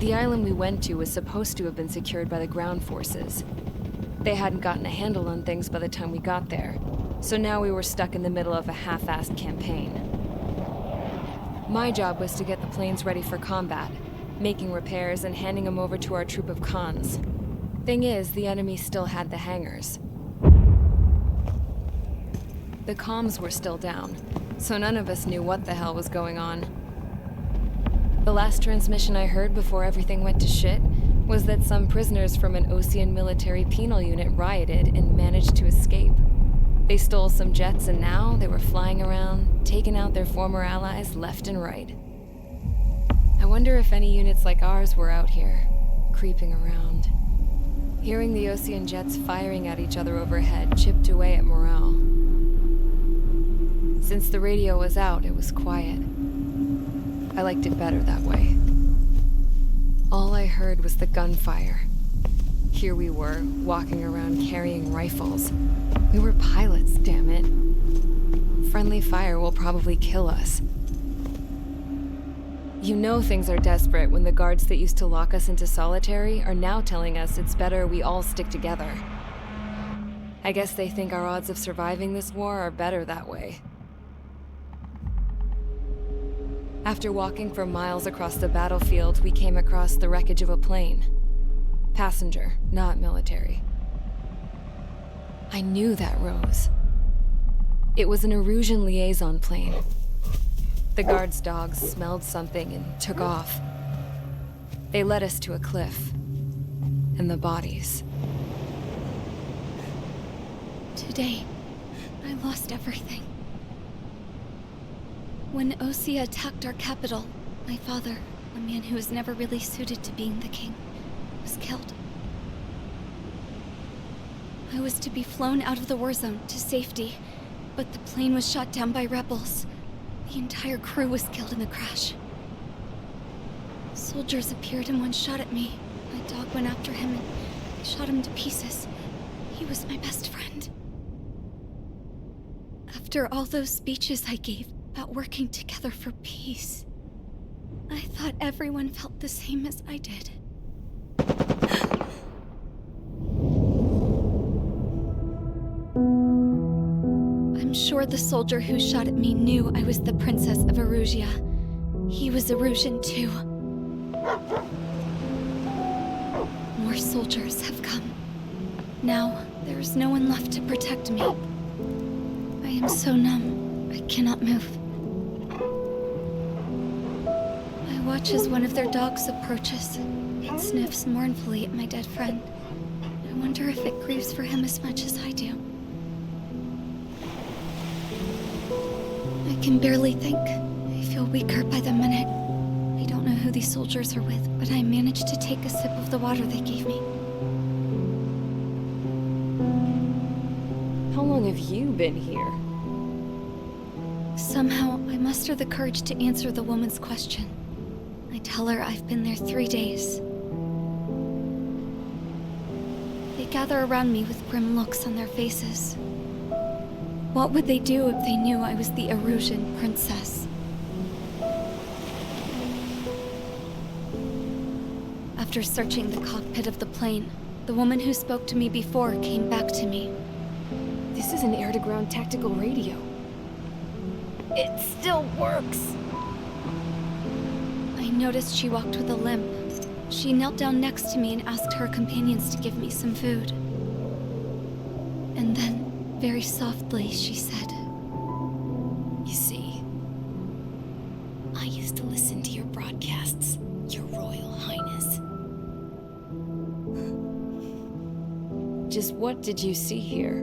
The island we went to was supposed to have been secured by the ground forces. They hadn't gotten a handle on things by the time we got there, so now we were stuck in the middle of a half-assed campaign. My job was to get the planes ready for combat, making repairs and handing them over to our troop of cons. Thing is, the enemy still had the hangars. The comms were still down, so none of us knew what the hell was going on. The last transmission I heard before everything went to shit was that some prisoners from an Osean military penal unit rioted and managed to escape. They stole some jets and now they were flying around, taking out their former allies left and right. I wonder if any units like ours were out here, creeping around. Hearing the Osean jets firing at each other overhead chipped away at morale. Since the radio was out, it was quiet. I liked it better that way. All I heard was the gunfire. Here we were, walking around carrying rifles. We were pilots, damn it. Friendly fire will probably kill us. You know things are desperate when the guards that used to lock us into solitary are now telling us it's better we all stick together. I guess they think our odds of surviving this war are better that way. After walking for miles across the battlefield, we came across the wreckage of a plane. Passenger, not military. I knew that rose. It was an Erusian liaison plane. The guard's dogs smelled something and took off. They led us to a cliff. And the bodies. Today, I lost everything. When Osea attacked our capital, my father, a man who was never really suited to being the king, was killed. I was to be flown out of the war zone to safety, but the plane was shot down by rebels. The entire crew was killed in the crash. Soldiers appeared and one shot at me. My dog went after him and shot him to pieces. He was my best friend. After all those speeches I gave about working together for peace, I thought everyone felt the same as I did. I'm sure the soldier who shot at me knew I was the Princess of Erusia. He was Erusian too. More soldiers have come. Now, there is no one left to protect me. I am so numb, I cannot move. I watch as one of their dogs approaches. It sniffs mournfully at my dead friend. I wonder if it grieves for him as much as I do. I can barely think. I feel weaker by the minute. I don't know who these soldiers are with, but I managed to take a sip of the water they gave me. How long have you been here? Somehow, I muster the courage to answer the woman's question. I tell her I've been there 3 days. They gather around me with grim looks on their faces. What would they do if they knew I was the Erusian princess? After searching the cockpit of the plane, the woman who spoke to me before came back to me. This is an air-to-ground tactical radio. It still works! I noticed she walked with a limp. She knelt down next to me and asked her companions to give me some food. And then, very softly, she said, You see, I used to listen to your broadcasts, Your Royal Highness. Just what did you see here?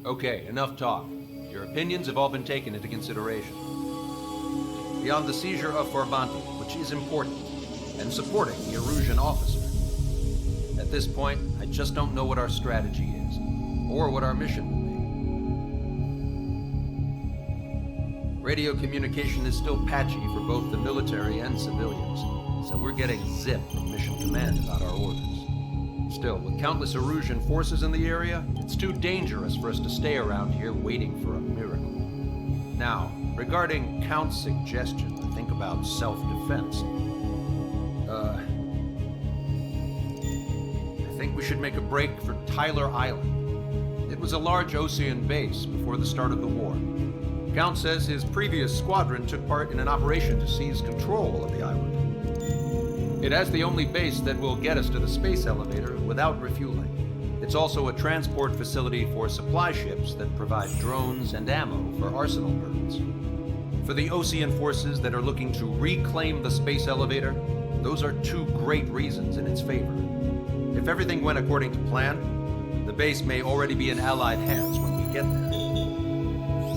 Okay, enough talk. Your opinions have all been taken into consideration. Beyond the seizure of Forbanti, which is important, and supporting the Erusian officer, at this point, I just don't know what our strategy is, or what our mission will be. Radio communication is still patchy for both the military and civilians, so we're getting zip from Mission Command about our orders. Still, with countless Erusian forces in the area, it's too dangerous for us to stay around here waiting for a miracle. Now, regarding Count's suggestion to think about self-defense, I think we should make a break for Tyler Island. It was a large Osean base before the start of the war. Count says his previous squadron took part in an operation to seize control of the island. It has the only base that will get us to the space elevator without refueling. It's also a transport facility for supply ships that provide drones and ammo for arsenal birds. For the Osean forces that are looking to reclaim the space elevator, those are two great reasons in its favor. If everything went according to plan, the base may already be in Allied hands when we get there.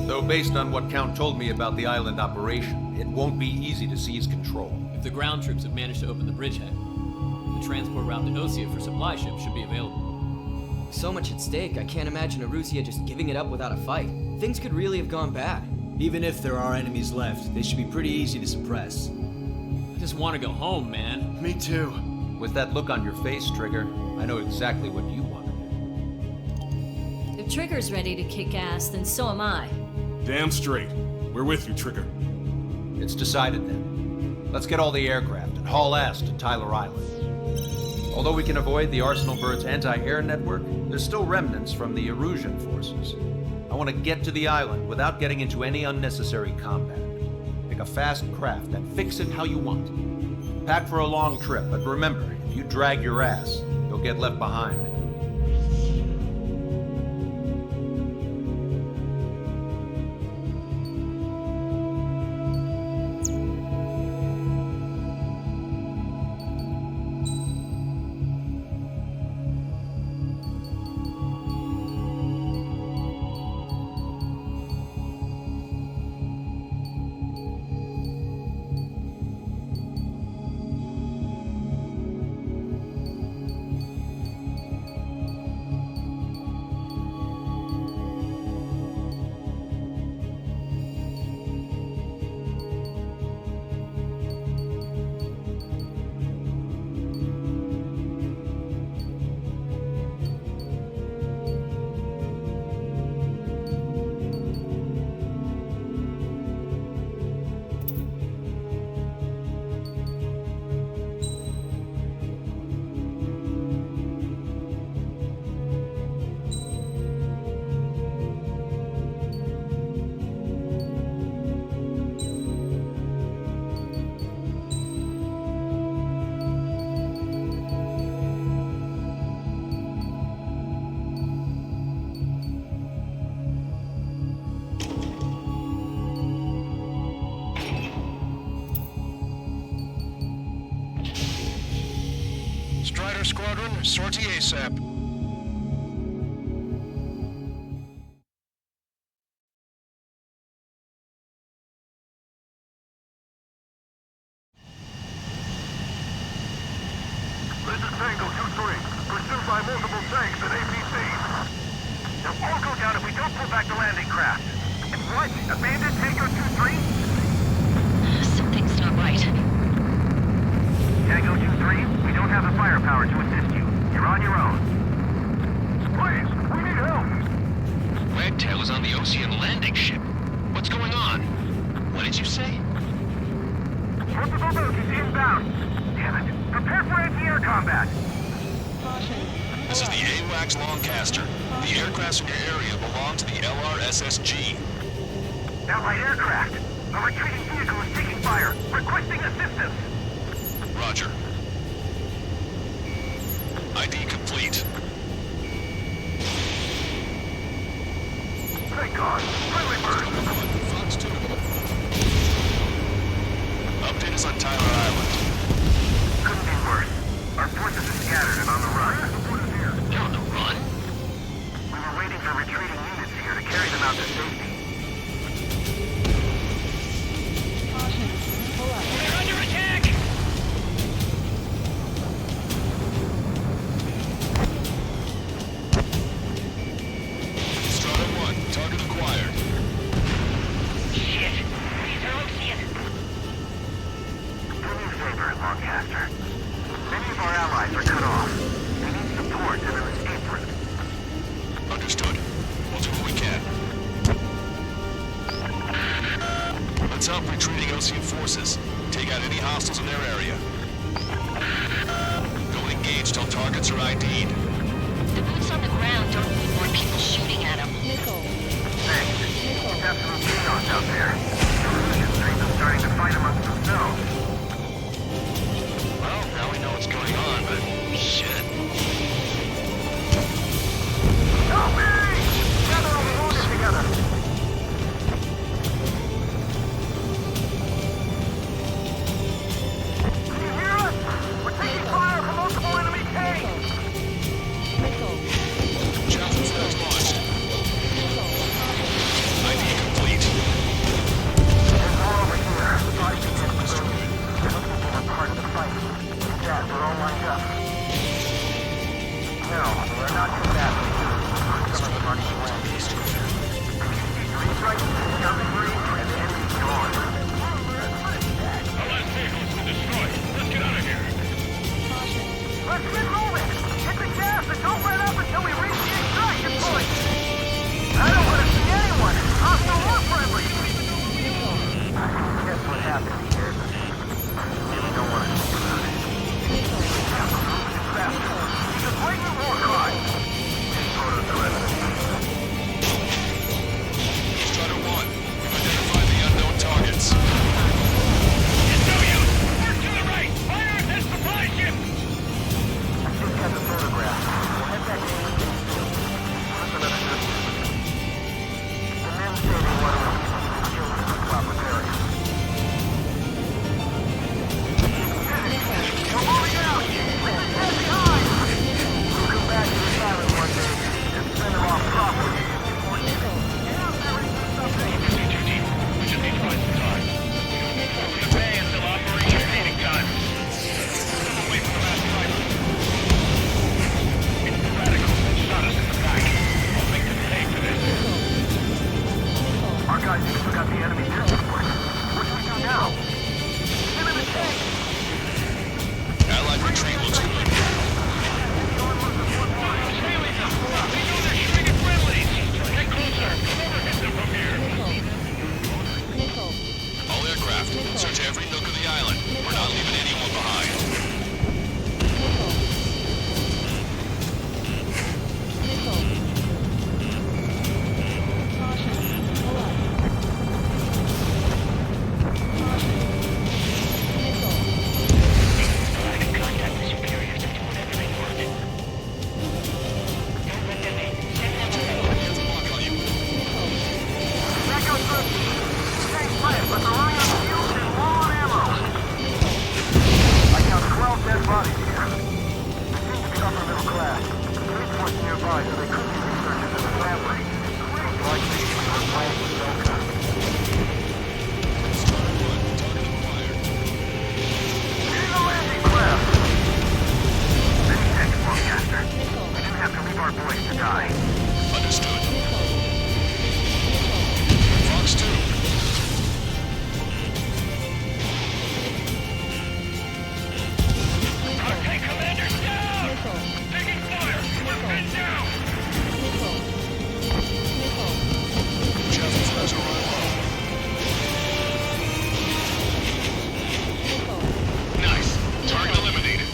Though based on what Count told me about the island operation, it won't be easy to seize control. If the ground troops have managed to open the bridgehead, the transport route to Osea for supply ships should be available. So much at stake, I can't imagine Erusia just giving it up without a fight. Things could really have gone bad. Even if there are enemies left, they should be pretty easy to suppress. I just want to go home, man. Me too. With that look on your face, Trigger, I know exactly what you want to do. If Trigger's ready to kick ass, then so am I. Damn straight. We're with you, Trigger. It's decided then. Let's get all the aircraft and haul ass to Tyler Island. Although we can avoid the Arsenal Bird's anti-air network, there's still remnants from the Erusian forces. I want to get to the island without getting into any unnecessary combat. Pick a fast craft and fix it how you want. Pack for a long trip, but remember, if you drag your ass, you'll get left behind. Strider Squadron, sortie ASAP. This is Tango 2-3, pursued by multiple tanks and APCs. They'll all go down if we don't pull back the landing craft. And what? Abandon Tango 2-3? Something's not right. Tango 2-3, we don't have the firepower to assist you. You're on your own. Please, we need help. Wagtail is on the Osean landing ship. What's going on? What did you say? Multiple boats is inbound. Damn it. Prepare for anti-air combat. This is the AWACS Longcaster. The aircrafts in your area belong to the LRSSG. Allied aircraft. A retreating vehicle is taking fire. Requesting assistance. Roger. ID complete. Thank God. Friendly bird. Fox 2. Update is on Tyler Island. Couldn't be worse. Our forces are scattered and on the run. They're on the run? We were waiting for retreating units here to carry them out to safety. We're under attack! Strata 1, target acquired. Shit! These are Osean! Do me a favor, Longcaster. forces. Take out any hostiles in their area. Don't engage till targets are ID'd. The boots on the ground don't need more people shooting at them. Thanks. It's absolute chaos out there. The streets are starting to fight amongst themselves. Well, now we know what's going on, but shit. Help me! Gather all the wounded together. Can you hear us? We're taking fire from multiple enemy tanks. Chapter flags launched. ID complete. There's more over here. Body begins to move. It looks like they were part of the fight. Yeah, we're all lined up. No, we're not too bad. Some of them aren't even landing. Green's right, down the green, and the enemy's gone. Our last vehicle's been destroyed. Let's get out of here. Let's get moving! Hit the gas and don't let up until we reach the extraction point! I don't want to see anyone, hostile or friendly! Guess what happened here? I really don't want to think about it. Faster. He's a blatant war crime! Photos are evidence. Strider 1, we've identified the unknown targets. It's no use! Mark to the right! Fire at that supply ship! I just got the photograph. We'll head back to the That's another good news. The men say they want to kill the flip-flop area. We're moving out! Leave the dead behind! We'll come back to this island one day and send them off properly. Get out there and do something! We just need to find some time. The bay until Operation Painting time. Someone wait for the last driver. It's the radicals that shot us in the back. I'll make them pay for this. Our guys just took out the enemy transport. What do we do now? Get in the tank! Allied retreat looks good. All aircraft, search every nook of the island. We're not leaving anyone behind. Lock on you. That goes good. Stay quiet, but they're running out of fuel and low on ammo. I count 12 dead bodies here. They seem to be upper middle class. The police force nearby, so they could be researchers in the family. Likely, we're playing with Delta. Strider 1, target acquired. Getting the landing craft! Many thanks, Broadcaster. We didn't have to leave our boys to die. Understood. Fox 2. Our tank commander's down! Taking fire! We're pinned down! Chapter flags are running low. Nice. Target eliminated.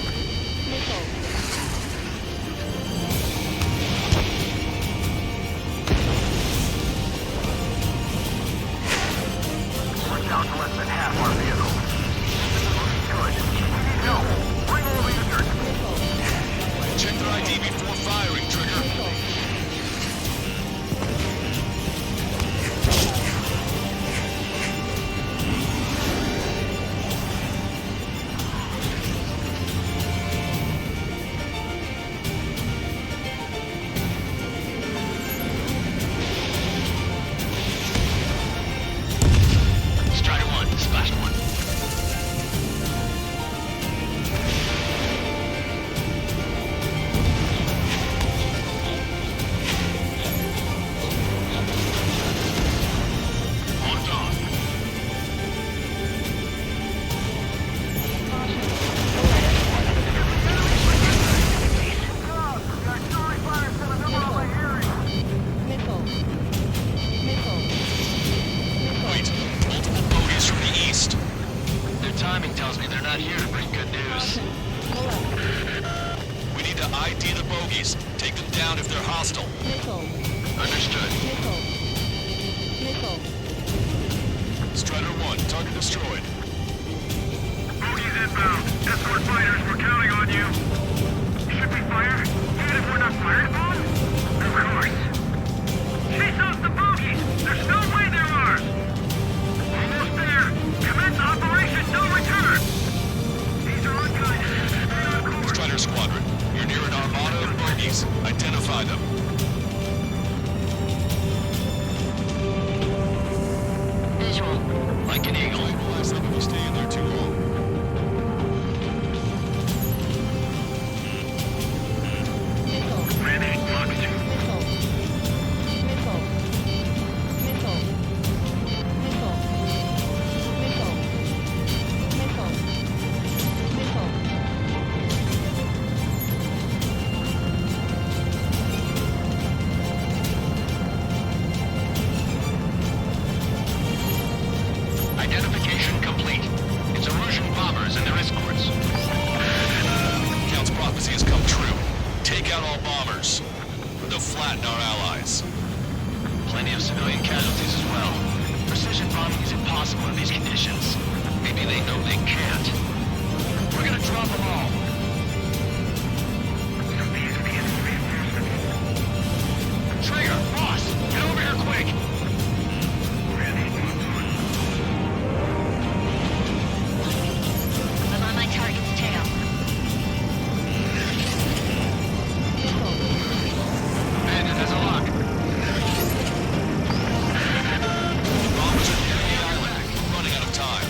We're down to less than half our vehicles. This is looking good. We need help. Bring all the injured. Check their ID before firing, Trigger. Strider 1, splashed 1. not here to bring good news. We need to ID the bogies. Take them down if they're hostile. Understood. Strider 1, target destroyed. Bogies inbound. Escort fighters, we're counting on you. Should we fire? Even if we're not fired upon? Of course. Chase off the bogies! There's no way they're ours! Almost there! Commence Operation No Return! These are unguided. Stay on course. Strider Squadron, you're near an armada of bogies. Identify them. Visual. Like an eagle. Last time you stay in there too long. Manning, Fox 2. Identification complete. It's Erusian bombers and their escorts. Count's prophecy has come true. Take out all bombers. They'll flatten our allies. Plenty of civilian casualties as well. Precision bombing is impossible in these conditions. Maybe they know they can't. We're gonna drop them all. Trigger, boss, get over here quick. I'm on my target's tail. Bandit has a lock. Bombers are near the island. Running out of time.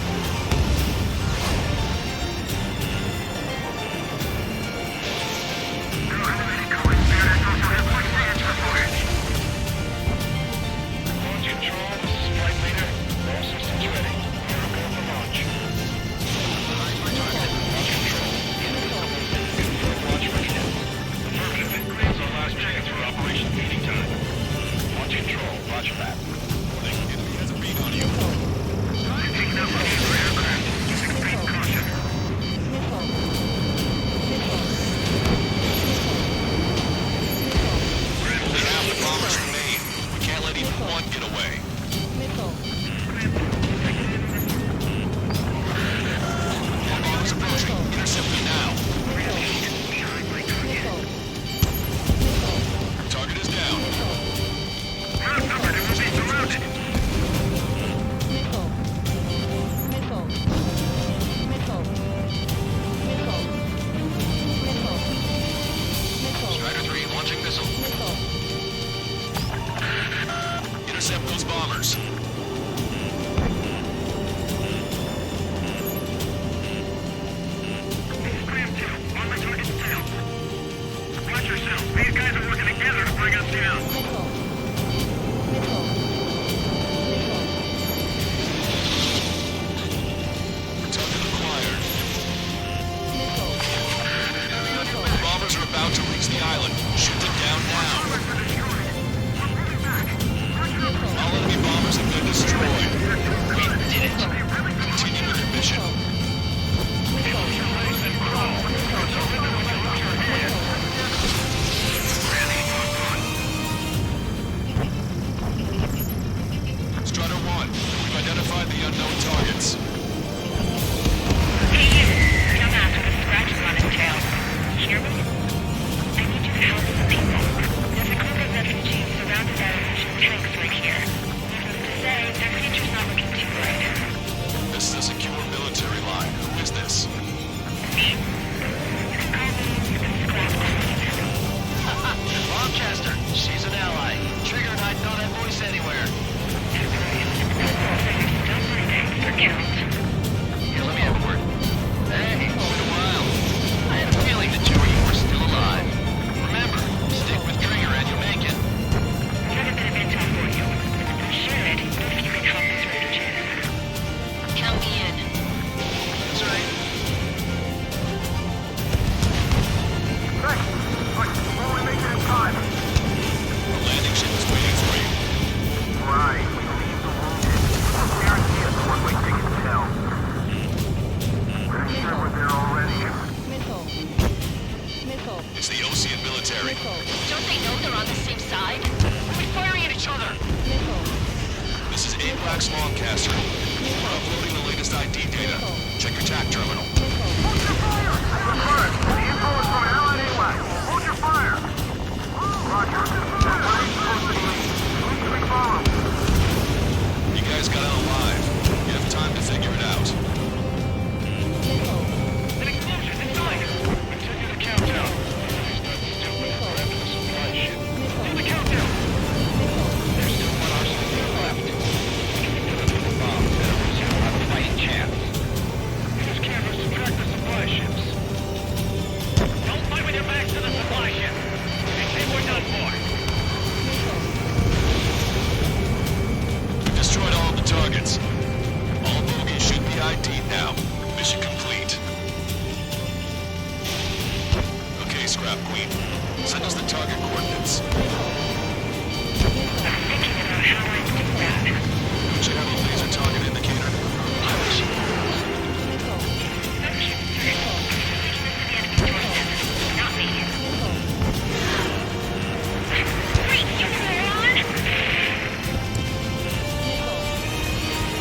Trax Longcaster. We're uploading the latest ID data. Check your TAC terminal. Hold your fire! Confirmed. The info is from Allied AWAC. Hold your fire! Roger. That body's supposed to be lead. Who should we follow? You guys got out alive. You have time to figure it out. An explosion inside! Continue the countdown. He's not stupid. Grab the supply ship. Do the countdown! There's still one arsenic left. If we put up the bomb, then Rusia will have a fighting chance. Use cameras to track the supply ships. Don't fight with your backs to the supply ship. They say we're done for. We've destroyed all of the targets. All bogies should be ID'd now. Mission complete. Okay, Scrap Queen. Send us the target coordinates. I'm thinking about how I do that. Don't you have a laser target indicator? Not me. Wait, you moron!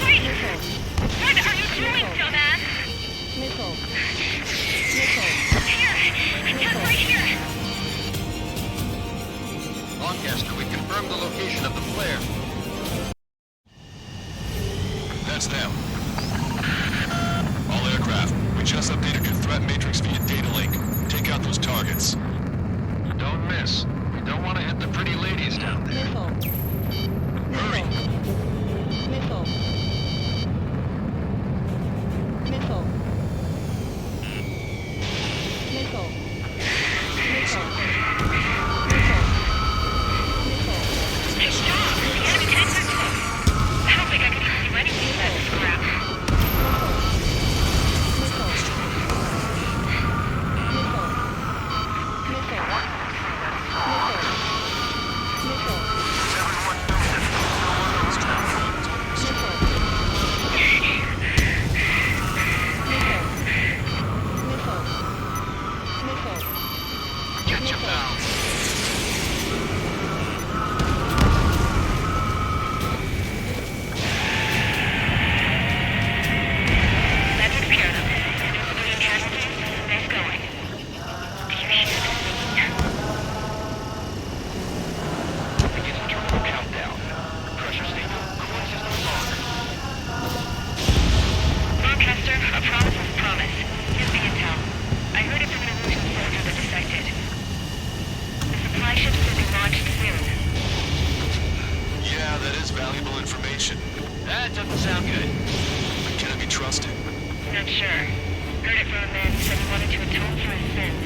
Wait! What are you doing, dumbass? Here! Attack right here! Longcaster, we confirmed the location of the flare. That's them. All aircraft, we just updated your threat matrix via data link. Take out those targets. Don't miss. We don't want to hit the pretty ladies down there. Hurry! Hey, stop! The enemy tanks are close. I don't think I can even do anything with that scrap. Get your bounds. That took care of them. No civilian casualties. Nice going. Do you hear that? Beginning terminal countdown. Pressure stable. Cooling system lock. Lancaster, a promise is a promise. Here's the intel. I heard it from an illusion soldier that defected. The supply ships will be launched soon. Yeah, that is valuable information. That doesn't sound good. But can it be trusted? Not sure. Heard it from a man who said he wanted to atone for his sins.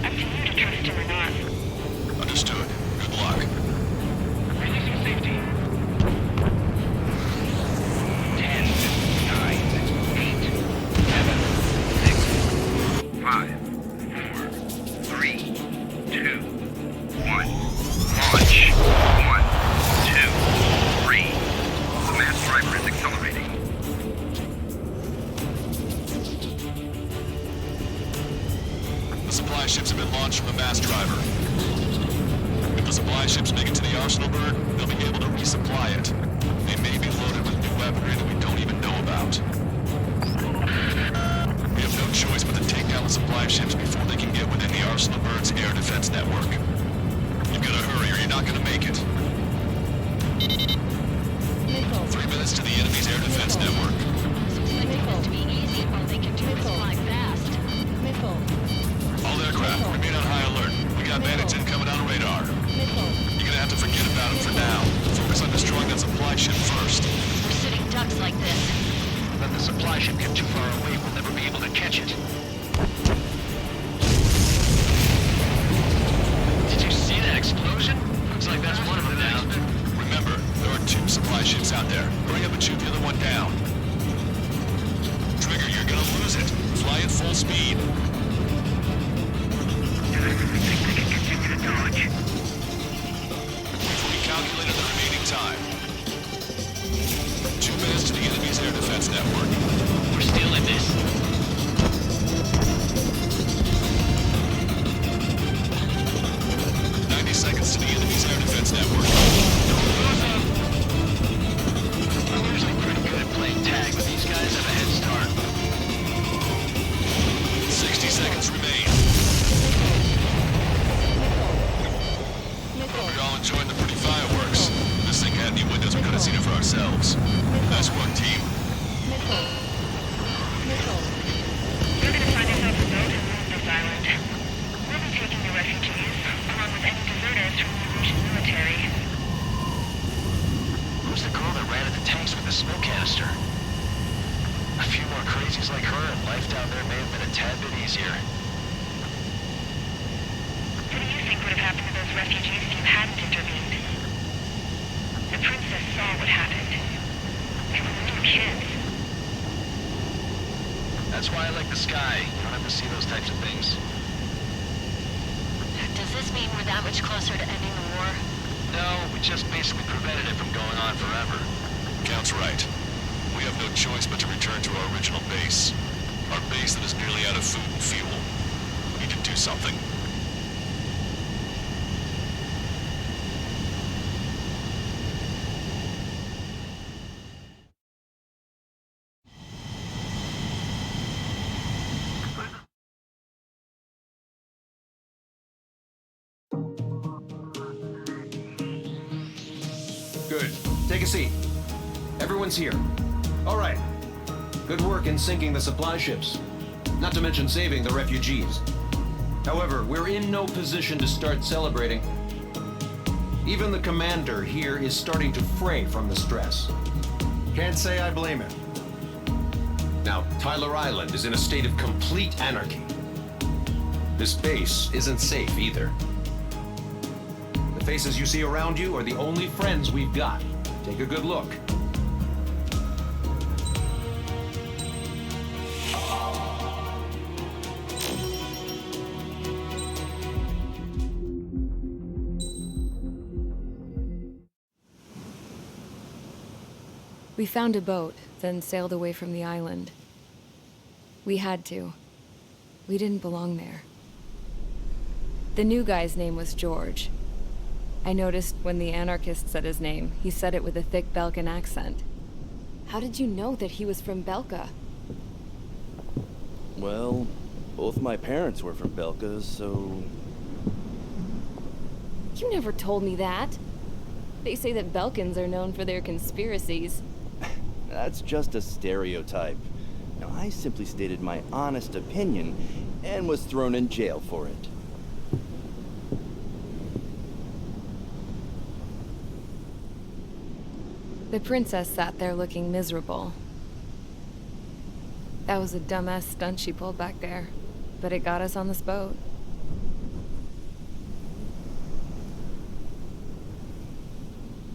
Up to you to trust him or not. Understood. Good luck. Releasing safety. 10, 9, 8, 7, 6, 5, 4, 3, 2, 1. Launch. 1, 2, 3. The mass driver is accelerating. The supply ships have been launched from the mass driver. If the supply ships make it to the arsenal bird, they'll be able to resupply it. They may be loaded with new weaponry that we don't even know about. We have no choice but to take down the supply ships before they can get within the arsenal bird's air defense network. You've got to hurry or you're not going to make it. 3 minutes to the enemy's air defense network. All aircraft, remain on high alert. We got bandits incoming on radar. You're gonna have to forget about them for now. Focus on destroying that supply ship first. We're sitting ducks like this. Let the supply ship get too far away, we'll never be able to catch it. Did you see that explosion? Looks like that's one of them now. Remember, there are 2 supply ships out there. Hurry up and shoot the other one down. Trigger, you're gonna lose it. Fly at full speed. We calculated the remaining time. 2 minutes to the enemy's air defense network. We're still in this. 90 seconds to the enemy's air defense network. Don't lose them. ourselves. Nice work, team. Nicole. We're gonna find ourselves a boat and leave this island. We'll be taking the refugees, along with any deserters from the Russian military. Who's the girl that ran at the tanks with the smoke canister? A few more crazies like her and life down there may have been a tad bit easier. What do you think would have happened to those refugees if you hadn't intervened? The princess saw what happened. They were little kids. That's why I like the sky. You don't have to see those types of things. Does this mean we're that much closer to ending the war? No, we just basically prevented it from going on forever. Count's right. We have no choice but to return to our original base. Our base that is nearly out of food and fuel. We need to do something. Good. Take a seat. Everyone's here. All right. Good work in sinking the supply ships. Not to mention saving the refugees. However, we're in no position to start celebrating. Even the commander here is starting to fray from the stress. Can't say I blame him. Now, Tyler Island is in a state of complete anarchy. This base isn't safe either. The faces you see around you are the only friends we've got. Take a good look. We found a boat, then sailed away from the island. We had to. We didn't belong there. The new guy's name was George. I noticed when the anarchist said his name, he said it with a thick Belkan accent. How did you know that he was from Belka? Well, both my parents were from Belka, so... You never told me that. They say that Belkans are known for their conspiracies. That's just a stereotype. Now, I simply stated my honest opinion and was thrown in jail for it. The princess sat there looking miserable. That was a dumbass stunt she pulled back there, but it got us on this boat.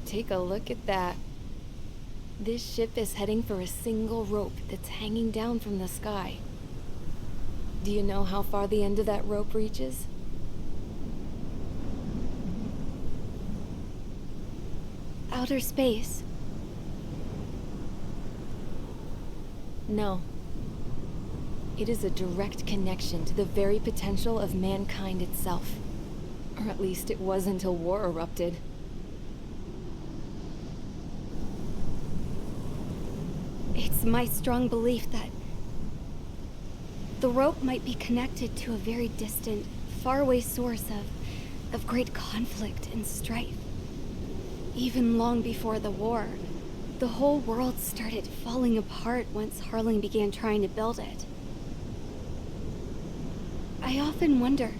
Take a look at that. This ship is heading for a single rope that's hanging down from the sky. Do you know how far the end of that rope reaches? Outer space. No. It is a direct connection to the very potential of mankind itself. Or at least it was until war erupted. It's my strong belief that the rope might be connected to a very distant, faraway source of great conflict and strife. Even long before the war, the whole world started falling apart once Harling began trying to build it. I often wonder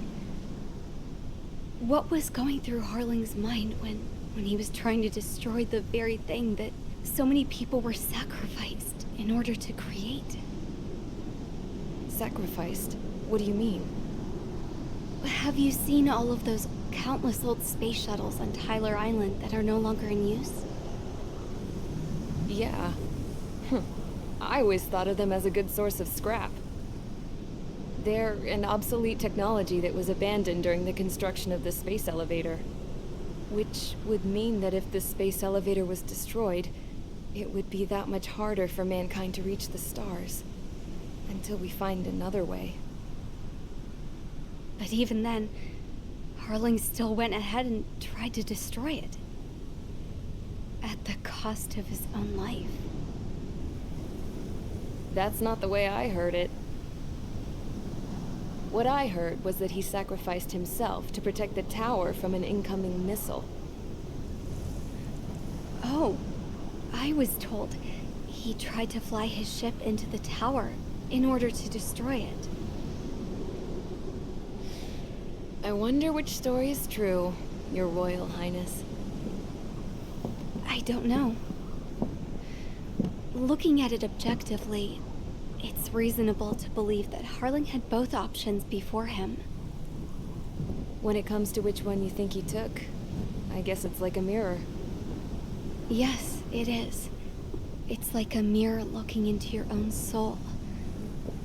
what was going through Harling's mind when he was trying to destroy the very thing that so many people were sacrificed in order to create. Sacrificed? What do you mean? Have you seen all of those countless old space shuttles on Tyler Island that are no longer in use? Yeah. I always thought of them as a good source of scrap. They're an obsolete technology that was abandoned during the construction of the space elevator. Which would mean that if the space elevator was destroyed, it would be that much harder for mankind to reach the stars. Until we find another way. But even then, Harling still went ahead and tried to destroy it. At the cost of his own life. That's not the way I heard it. What I heard was that he sacrificed himself to protect the tower from an incoming missile. Oh, I I was told he tried to fly his ship into the tower in order to destroy it. I wonder which story is true, Your Royal Highness. I don't know. Looking at it objectively, it's reasonable to believe that Harling had both options before him. When it comes to which one you think he took, I guess it's like a mirror. Yes, it is. It's like a mirror looking into your own soul,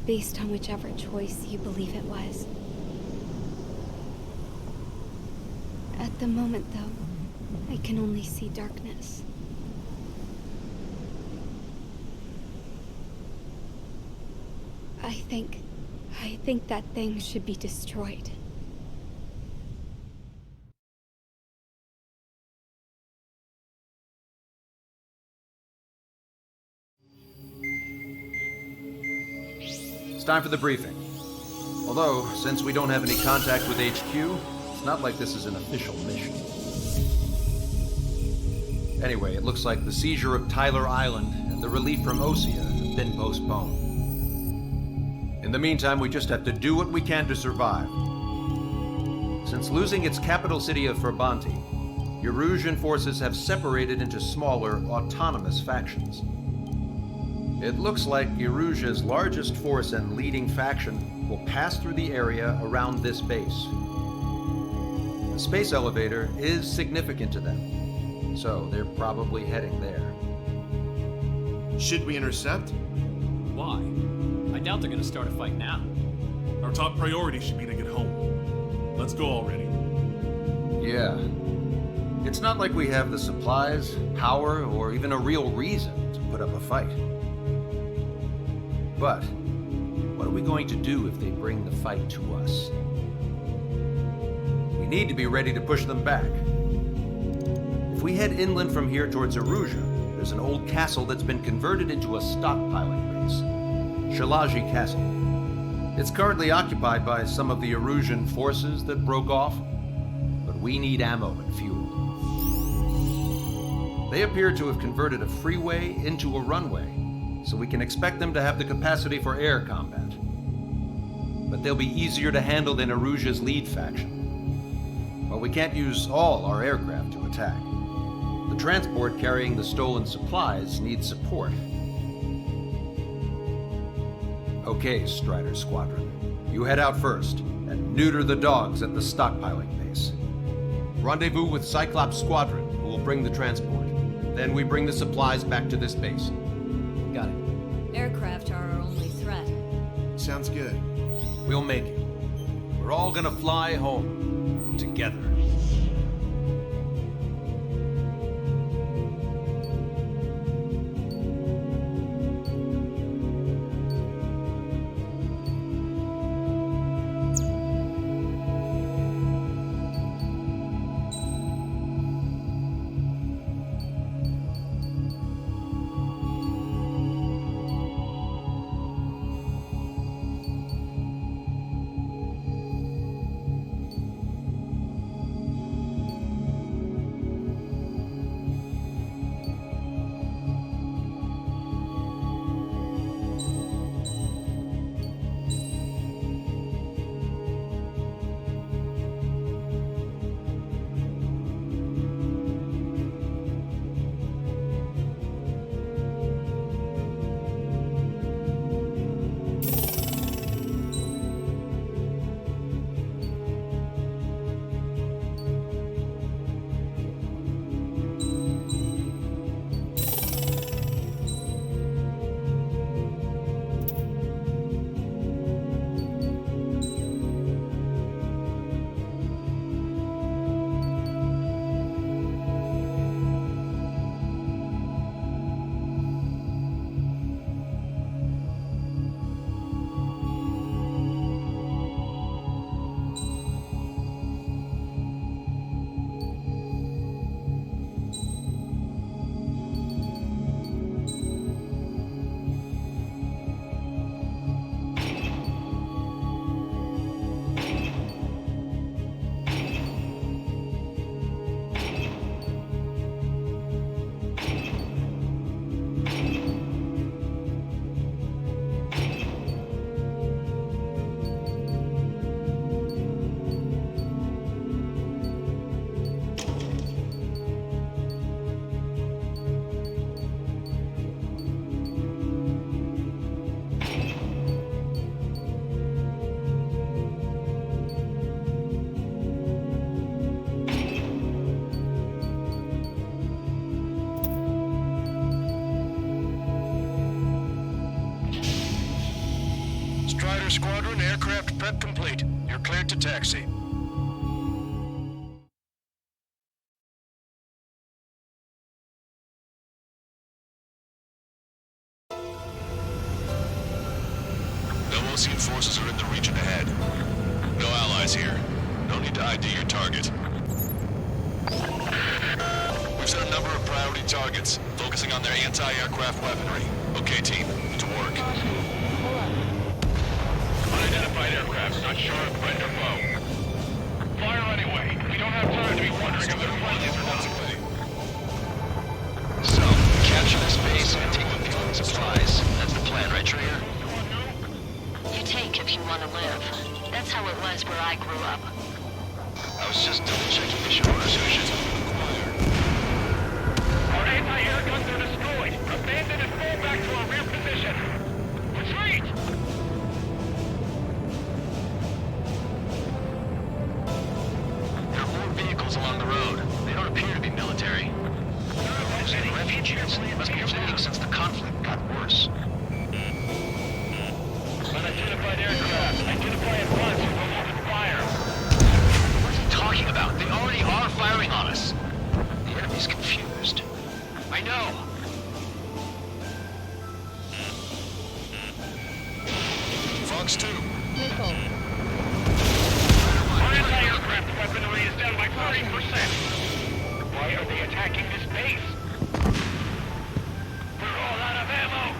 based on whichever choice you believe it was. At the moment, though, I can only see darkness. I think that thing should be destroyed. It's time for the briefing. Although, since we don't have any contact with HQ, it's not like this is an official mission. Anyway, it looks like the seizure of Tyler Island and the relief from Osea have been postponed. In the meantime, we just have to do what we can to survive. Since losing its capital city of Ferbanti, Erusian forces have separated into smaller, autonomous factions. It looks like Erusia's largest force and leading faction will pass through the area around this base. The space elevator is significant to them, so they're probably heading there. Should we intercept? Why? I doubt they're gonna start a fight now. Our top priority should be to get home. Let's go already. Yeah. It's not like we have the supplies, power, or even a real reason to put up a fight. But what are we going to do if they bring the fight to us? We need to be ready to push them back. If we head inland from here towards Erusia, there's an old castle that's been converted into a stockpiling base. Shalaji Castle. It's currently occupied by some of the Erusian forces that broke off, but we need ammo and fuel. They appear to have converted a freeway into a runway, so we can expect them to have the capacity for air combat. But they'll be easier to handle than Erusia's lead faction. But we can't use all our aircraft to attack. The transport carrying the stolen supplies needs support. Okay, Strider Squadron. You head out first and neuter the dogs at the stockpiling base. Rendezvous with Cyclops Squadron, who will bring the transport. Then we bring the supplies back to this base. Got it. Aircraft are our only threat. Sounds good. We'll make it. We're all gonna fly home. Together. Squadron, aircraft prep complete. You're cleared to taxi. No Ocean forces are in the region ahead. No allies here. No need to ID your target. We've set a number of priority targets, focusing on their anti-aircraft weaponry. Okay, team, to work. Unidentified aircraft, not sure if friend or foe. Fire anyway. We don't have time to be wondering if they're friendlies or not. So, capture this base and take the fuel and supplies. That's the plan, right, Trader? You take if you want to live. That's how it was where I grew up. I was just double-checking mission orders, Ocean. Our anti-air guns are destroyed. Abandon and fall back to our rear position. Retreat! There are more vehicles along the road. They don't appear to be military. They're refugees. They must be fleeing since the conflict got worse. Unidentified aircraft. Identify at once or we'll open fire. What are you talking about? They already are firing on us. The enemy's confused. I know. Fox 2. Our anti-aircraft weaponry is down by 40%. Why are they attacking this base? We're all out of ammo.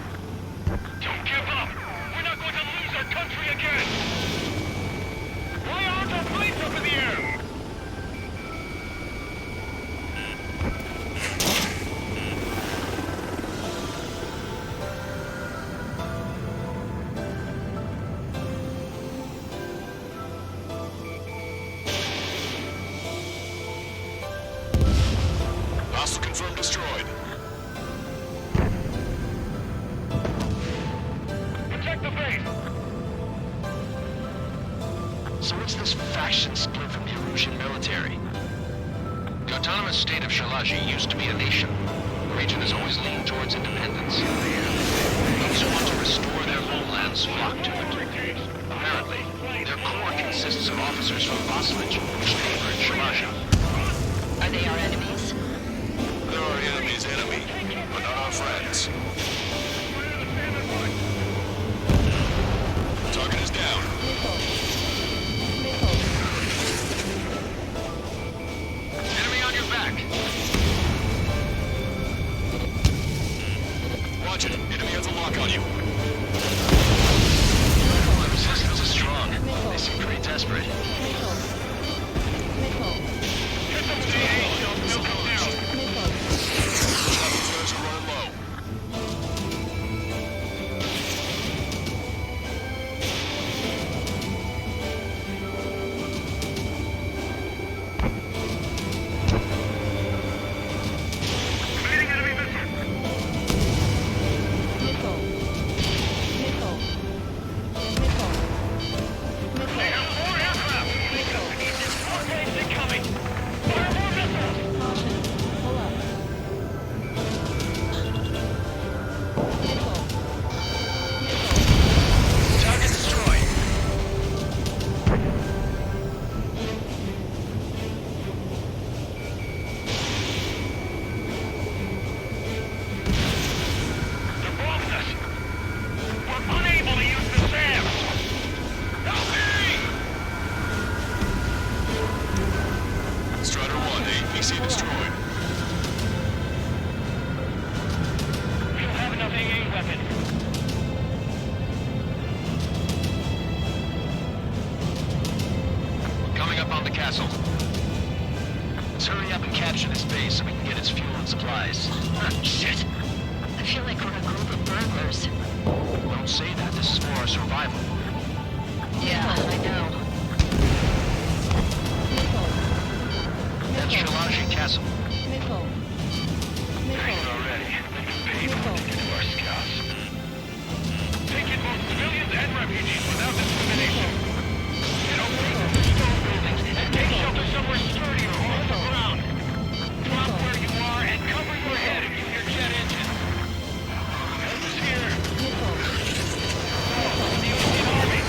Don't give up. We're not going to lose our country again. Why aren't our planes up in the air? Hostile confirmed destroyed. Protect the base. So what's this faction split from the Erusian military? The autonomous state of Shalaji used to be a nation. The region has always leaned towards independence. Those who want to restore their homelands flock to it. Apparently, their core consists of officers from Vassalage, which favor Shalaji. Are they our enemies? They're our enemy's enemy, but not our friends. Target is down. Enemy on your back! Watch it. Enemy has a lock on you. My resistance is strong. They seem pretty desperate. Traffic flares are running low. Evading enemy missile. They have more aircraft. More planes incoming. Fire more missiles. Target destroyed. They're bombing us. We're unable to use the SAM. Help me! Strider 1, APC destroyed. We don't have enough AA weapons. Coming up on the castle. Let's hurry up and capture this base so we can get its fuel and supplies. Shit. I feel like we're a group of burglars. Don't say that. This is for our survival. Yeah, I know. That's Shalaji Castle. Thanks already. Paid for to get to our scouts. Taking both civilians and refugees without discrimination. Get over to the stone building and take shelter somewhere sturdier or on the ground. Drop where you are and cover your head if you hear jet engine. Help is here. Oh, the Ocean Army.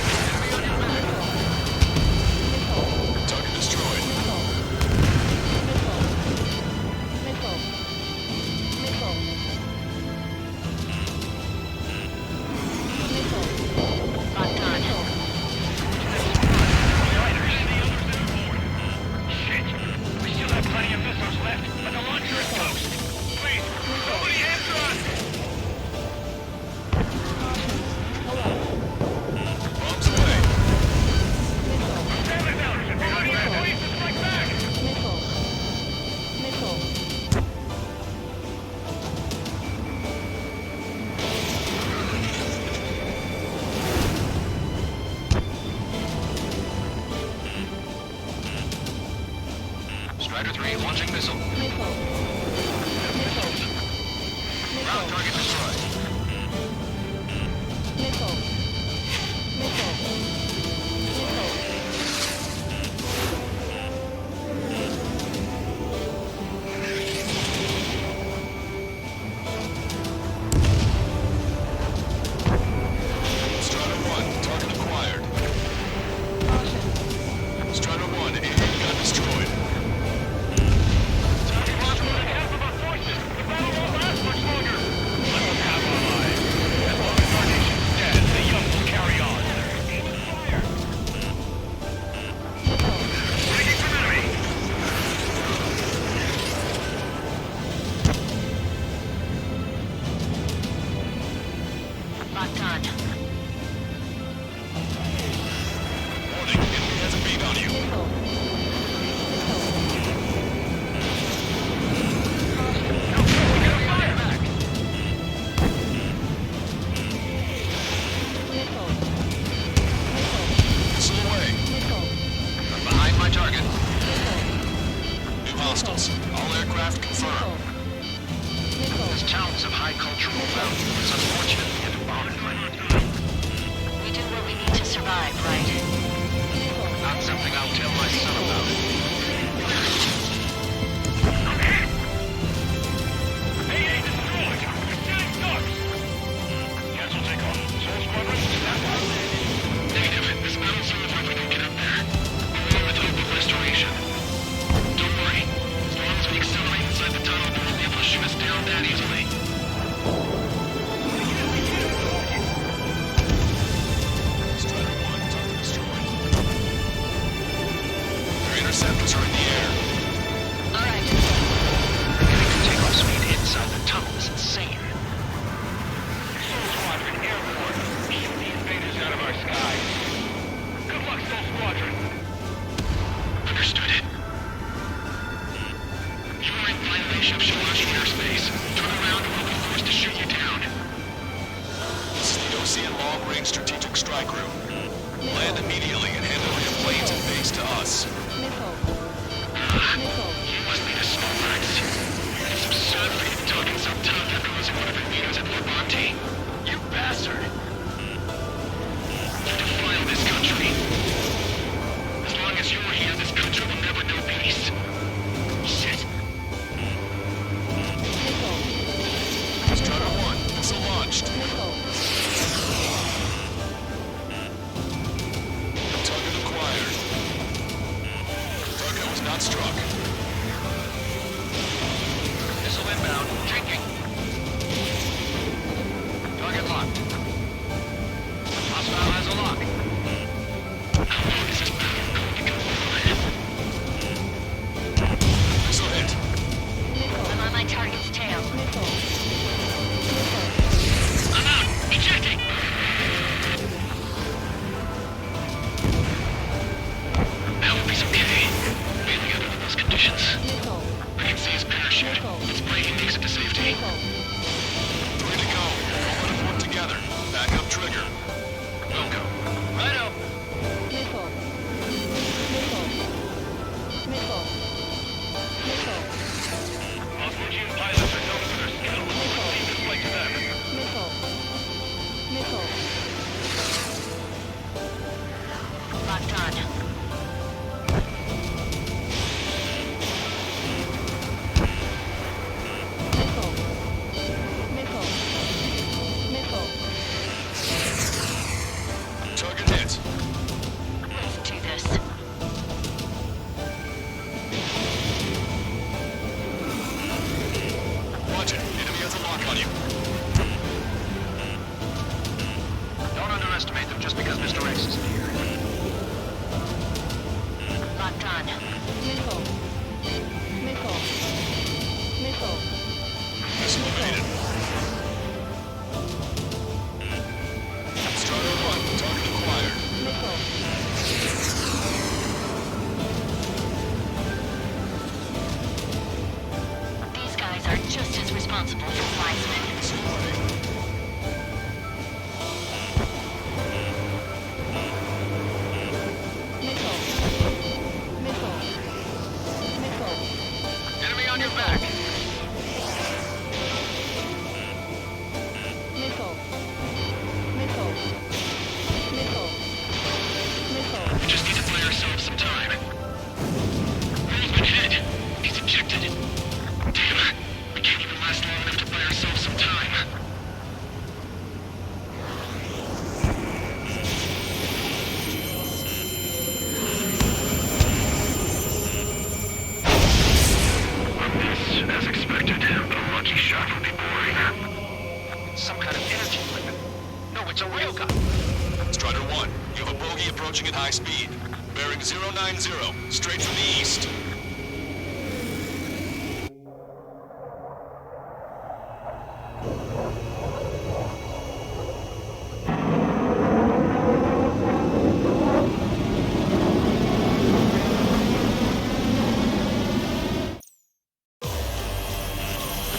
Okay, launching missile. Ground target destroyed. Strider 1, target acquired. Strider 1, AA gun destroyed. Locked on. Warning, enemy has a beat on you. Missile away. I'm behind my target. New hostiles. All aircraft confirmed. This town's of high cultural value. It's unfortunate we had to bomb it, but We do what we need to survive, right? not something I'll tell my son about. Cancel takeoff. Soul Squadron, stand by. Negative. This battle's over if we don't get up there. We're on with hope of restoration. Don't worry. As long as we accelerate inside the tunnel, they won't be able to shoot us down that easily. Strider 1, target destroyed. Their interceptors are in the air. All right. Getting takeoff speed inside the tunnel is insane. Soul Squadron, airport. Shoot the invaders out of our skies. Good luck, Soul Squadron. Understood it. You are in violation of Shalashi airspace. Turn around or we'll be forced to shoot you down. This is the Ocean Long-Range Strategic Strike Group. Land immediately and hand over your planes and base to us. You must be the Snorlax. It's absurd for you to be talking so tough after losing one of your leaders at Forbanti. You bastard! You defile this country. As long as you're here, this country will never know peace. Shit. Strider 1, missile launched. Target acquired. Target was not struck. Missile inbound. Taking. Target locked. Hostile has a lock. How long is this battle going to go on? Missile hit. I'm on my target's tail. I'm out! Ejecting! I hope he's okay. Bailing out under those conditions. I can see his parachute. It's breaking makes it to safety. Ready to go. All let us work together. Back up trigger. Welcome. Righto. Osmogean pilots are known for their skill. Leave this flight to them. Locked on. Target hit. Let's do this. Watch it. Enemy has a lock on you. Don't underestimate them just because Mr. X isn't here. Locked on. Missile evaded. Strider 1, target acquired. These guys are just as responsible for Wiseman. Missile loading. Wilcott. Strider 1, you have a bogey approaching at high speed. Bearing 090, straight from the east.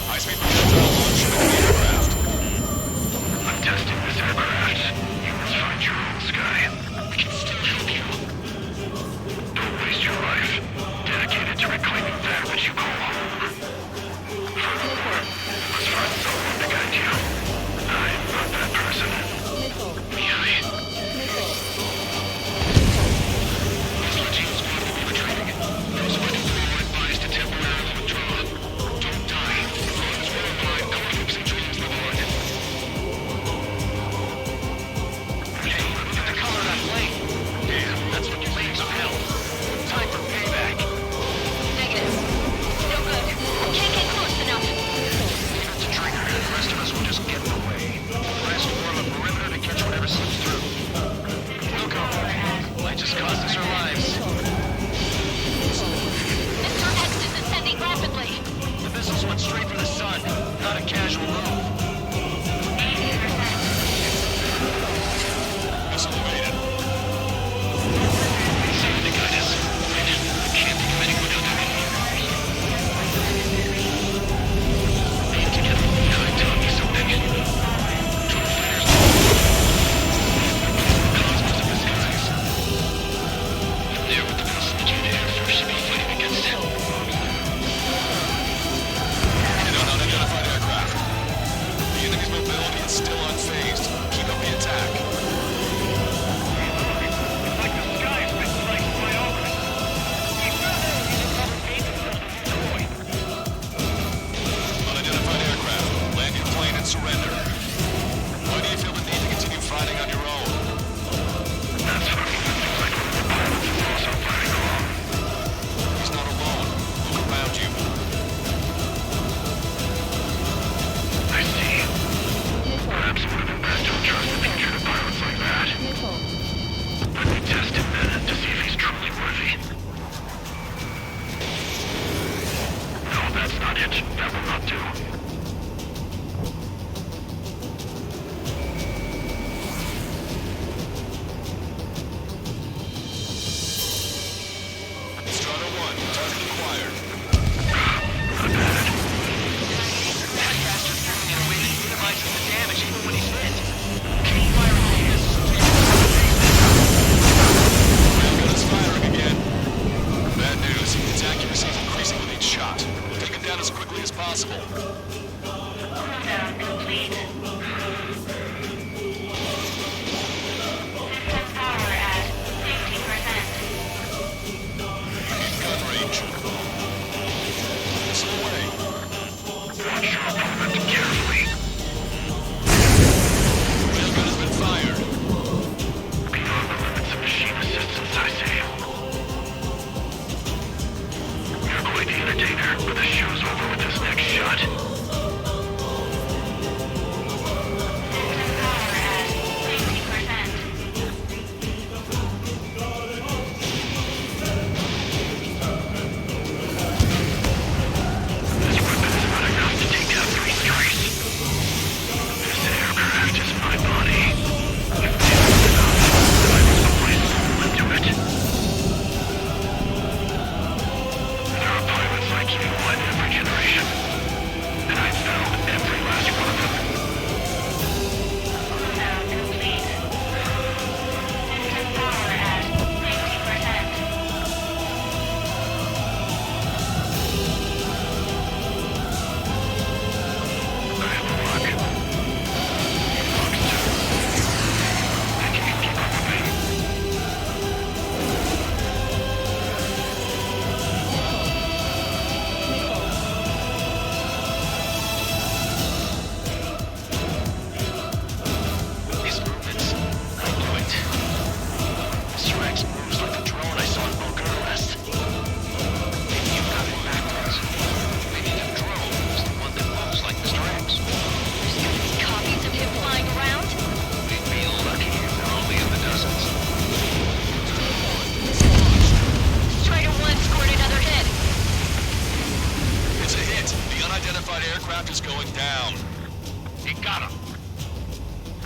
High-speed projectile launch into the aircraft. I'm testing this aircraft. You must find your own sky. We can still help you. Don't waste your life. Dedicated to reclaiming that which you call home. Furthermore, you must find someone to guide you. I am not that person. Really? Platoon's going to be retreating. Those fighting for you are advised to temporarily withdraw. Don't die. As worldwide conflicts and dreams live on. Hey, look at the color of that plane. Damn, that's what you flames of hell. Time for payback. Negative. No good. Can't get close enough. Leave it to Trigger. The rest of us will just get in the way. Rest form a perimeter to catch whatever slips through. Wilco, might just cost us our lives. Mr. X is ascending rapidly. The missiles went straight for the sun. Not a casual move. 80%. Missile evaded. Save the guidance. Can't think of anyone else who can hear. Being together could tell me something. Twin fighters. Cosmos of the skies. They're what the Constituted Air Force should be fighting against. An unidentified aircraft. The enemy's mobility is still unfazed. Keep up the attack. It's like the sky's been sliced right open. You found out you should probably gain themselves a new Unidentified aircraft. Land your plane and surrender. Why do you feel the need to continue fighting on your own? That's funny. Seems like one of the pilots is also fighting along. He's not alone. Look around you. I see. Perhaps it would have been best to have trusted future to pilots like that. Let me test him then to see if he's truly worthy. No, that's not it. That will not do.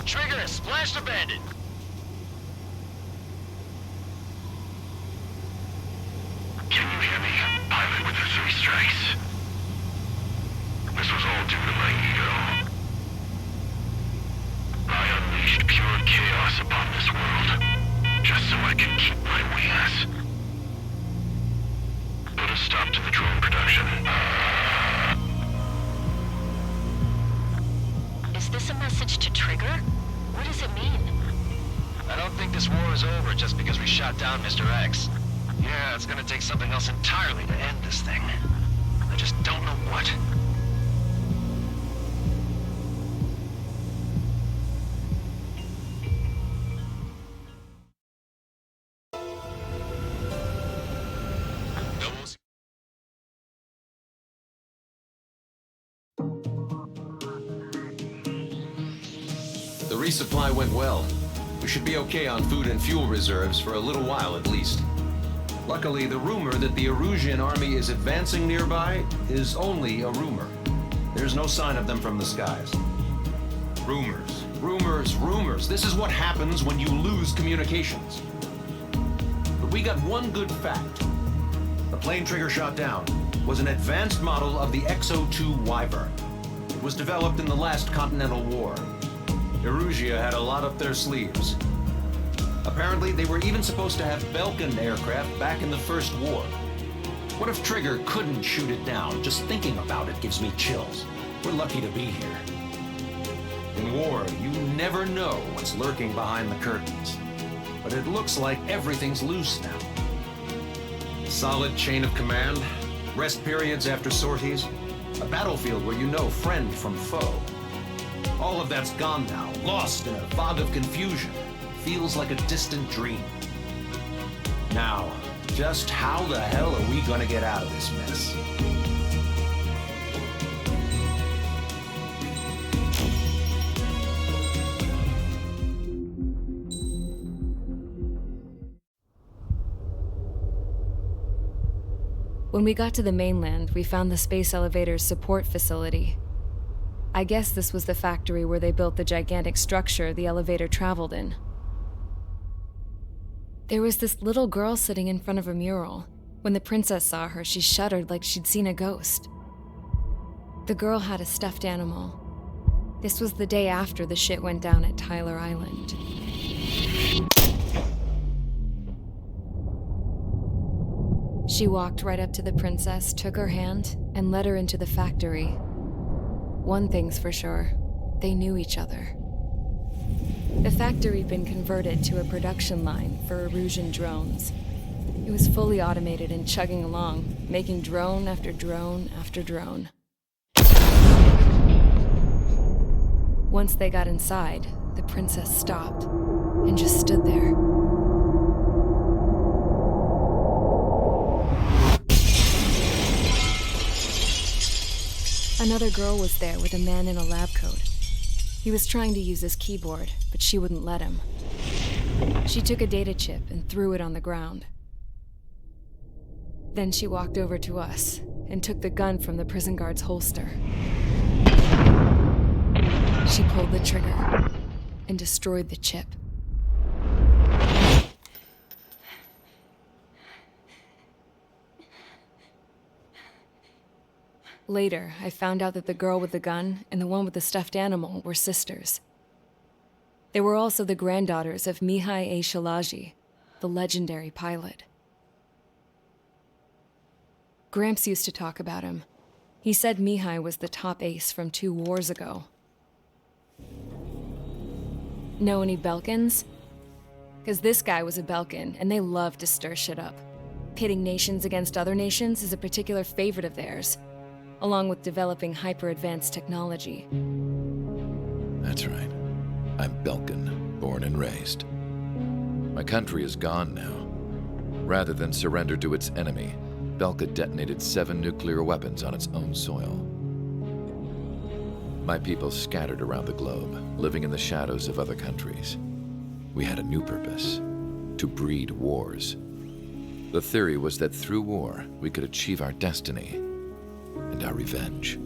Trigger, splashed a bandit. Can you hear me? Pilot with the 3 strikes. This was all due to my ego. I unleashed pure chaos upon this world, just so I can keep my wings. Put a stop to the drone production. Is this a message to Trigger? What does it mean? I don't think this war is over just because we shot down Mr. X. Yeah, it's gonna take something else entirely to end this thing. I just don't know what. The resupply went well. We should be okay on food and fuel reserves for a little while at least. Luckily, the rumor that the Erusian army is advancing nearby is only a rumor. There's no sign of them from the skies. Rumors, rumors, rumors. This is what happens when you lose communications. But we got one good fact. The plane Trigger shot down was an advanced model of the XO-2 Wyvern. It was developed in the last Continental War. Erusia had a lot up their sleeves. Apparently, they were even supposed to have Belkin aircraft back in the First War. What if Trigger couldn't shoot it down? Just thinking about it gives me chills. We're lucky to be here. In war, you never know what's lurking behind the curtains. But it looks like everything's loose now. Solid chain of command, rest periods after sorties, a battlefield where you know friend from foe. All of that's gone now, lost in a fog of confusion. Feels like a distant dream. Now, just how the hell are we gonna get out of this mess? When we got to the mainland, we found the space elevator's support facility. I guess this was the factory where they built the gigantic structure the elevator traveled in. There was this little girl sitting in front of a mural. When the princess saw her, she shuddered like she'd seen a ghost. The girl had a stuffed animal. This was the day after the shit went down at Tyler Island. She walked right up to the princess, took her hand, and led her into the factory. One thing's for sure, they knew each other. The factory had been converted to a production line for Erusian drones. It was fully automated and chugging along, making drone after drone after drone. Once they got inside, the princess stopped and just stood there. Another girl was there with a man in a lab coat. He was trying to use his keyboard, but she wouldn't let him. She took a data chip and threw it on the ground. Then she walked over to us and took the gun from the prison guard's holster. She pulled the trigger and destroyed the chip. Later, I found out that the girl with the gun and the one with the stuffed animal were sisters. They were also the granddaughters of Mihai A. Shalaji, the legendary pilot. Gramps used to talk about him. He said Mihai was the top ace from 2 wars ago. Know any Belkins? Because this guy was a Belkin, and they love to stir shit up. Pitting nations against other nations is a particular favorite of theirs, along with developing hyper-advanced technology. That's right. I'm Belkin, born and raised. My country is gone now. Rather than surrender to its enemy, Belka detonated 7 nuclear weapons on its own soil. My people scattered around the globe, living in the shadows of other countries. We had a new purpose: to breed wars. The theory was that through war, we could achieve our destiny and our revenge.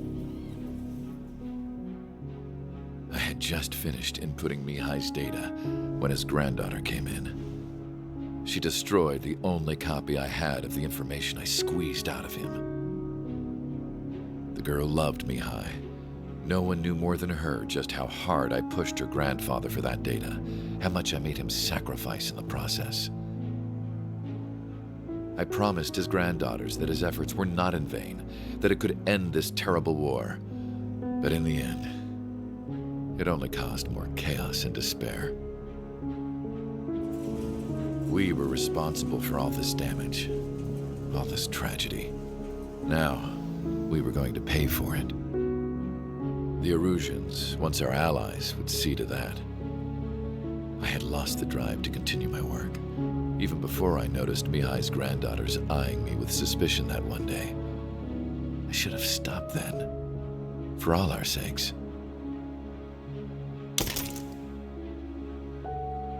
I had just finished inputting Mihai's data when his granddaughter came in. She destroyed the only copy I had of the information I squeezed out of him. The girl loved Mihai. No one knew more than her just how hard I pushed her grandfather for that data, how much I made him sacrifice in the process. I promised his granddaughters that his efforts were not in vain, that it could end this terrible war. But in the end, it only caused more chaos and despair. We were responsible for all this damage, all this tragedy. Now, we were going to pay for it. The Erusians, once our allies, would see to that. I had lost the drive to continue my work, even before I noticed Mihai's granddaughters eyeing me with suspicion that one day. I should have stopped then, for all our sakes.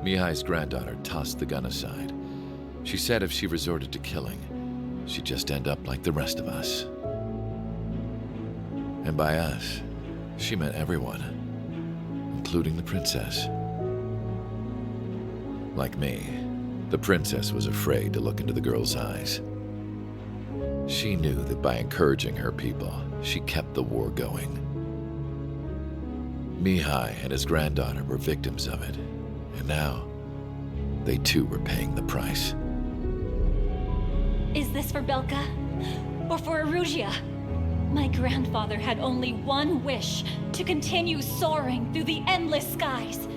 Mihai's granddaughter tossed the gun aside. She said if she resorted to killing, she'd just end up like the rest of us. And by us, she meant everyone, including the princess. Like me, the princess was afraid to look into the girl's eyes. She knew that by encouraging her people, she kept the war going. Mihai and his granddaughter were victims of it, and now they too were paying the price. Is this for Belka? Or for Erusea? My grandfather had only one wish, to continue soaring through the endless skies.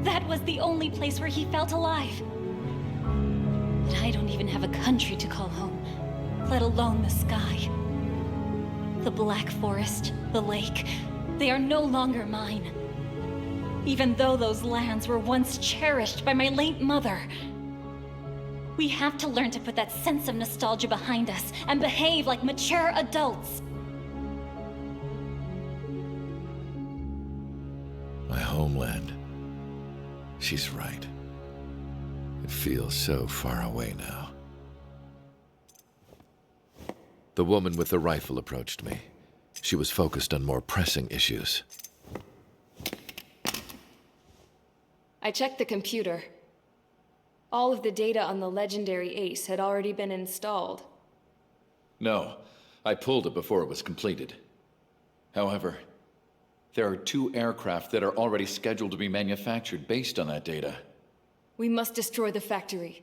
That was the only place where he felt alive. But I don't even have a country to call home, let alone the sky. The Black Forest, the lake, they are no longer mine. Even though those lands were once cherished by my late mother. We have to learn to put that sense of nostalgia behind us and behave like mature adults. My homeland. She's right. It feels so far away now. The woman with the rifle approached me. She was focused on more pressing issues. I checked the computer. All of the data on the legendary Ace had already been installed. No, I pulled it before it was completed. However, there are 2 aircraft that are already scheduled to be manufactured based on that data. We must destroy the factory.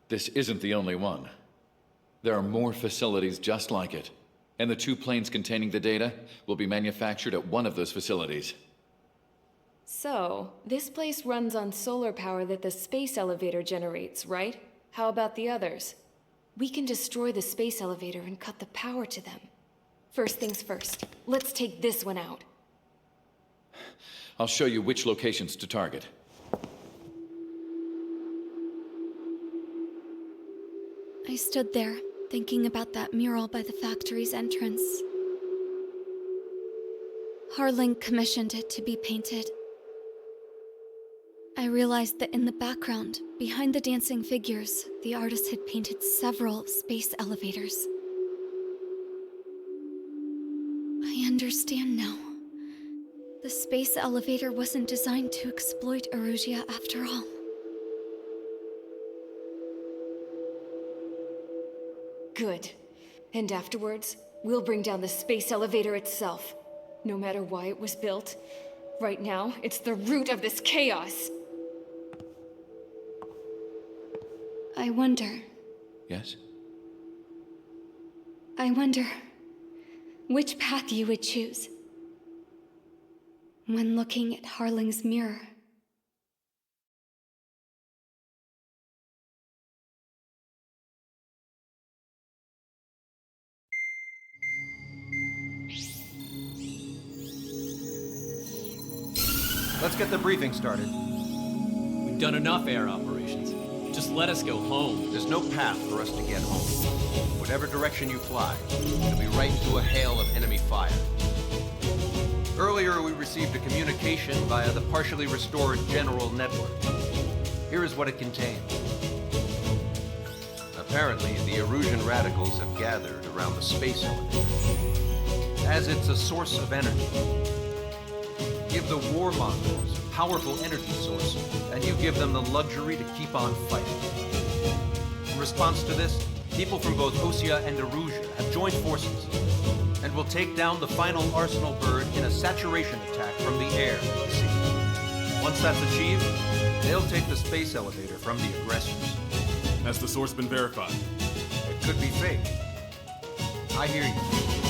This isn't the only one. There are more facilities just like it, and the 2 planes containing the data will be manufactured at one of those facilities. So, this place runs on solar power that the space elevator generates, right? How about the others? We can destroy the space elevator and cut the power to them. First things first, let's take this one out. I'll show you which locations to target. I stood there, thinking about that mural by the factory's entrance. Harling commissioned it to be painted. I realized that in the background, behind the dancing figures, the artist had painted several space elevators. I understand now. The space elevator wasn't designed to exploit Erusea after all. Good. And afterwards, we'll bring down the space elevator itself. No matter why it was built, right now, it's the root of this chaos. I wonder. Yes? I wonder which path you would choose when looking at Harling's mirror. Let's get the briefing started. We've done enough air operations. Just let us go home. There's no path for us to get home. Whatever direction you fly, it'll be right into a hail of enemy fire. Earlier, we received a communication via the partially restored general network. Here is what it contained. Apparently, the Erusian radicals have gathered around the space elevator, as it's a source of energy. give the warmongers a powerful energy source, and you give them the luxury to keep on fighting. In response to this, people from both Osea and Erusia have joined forces, and will take down the final Arsenal bird in a saturation attack from the air and sea. Once that's achieved, they'll take the space elevator from the aggressors. Has the source been verified? It could be fake. I hear you.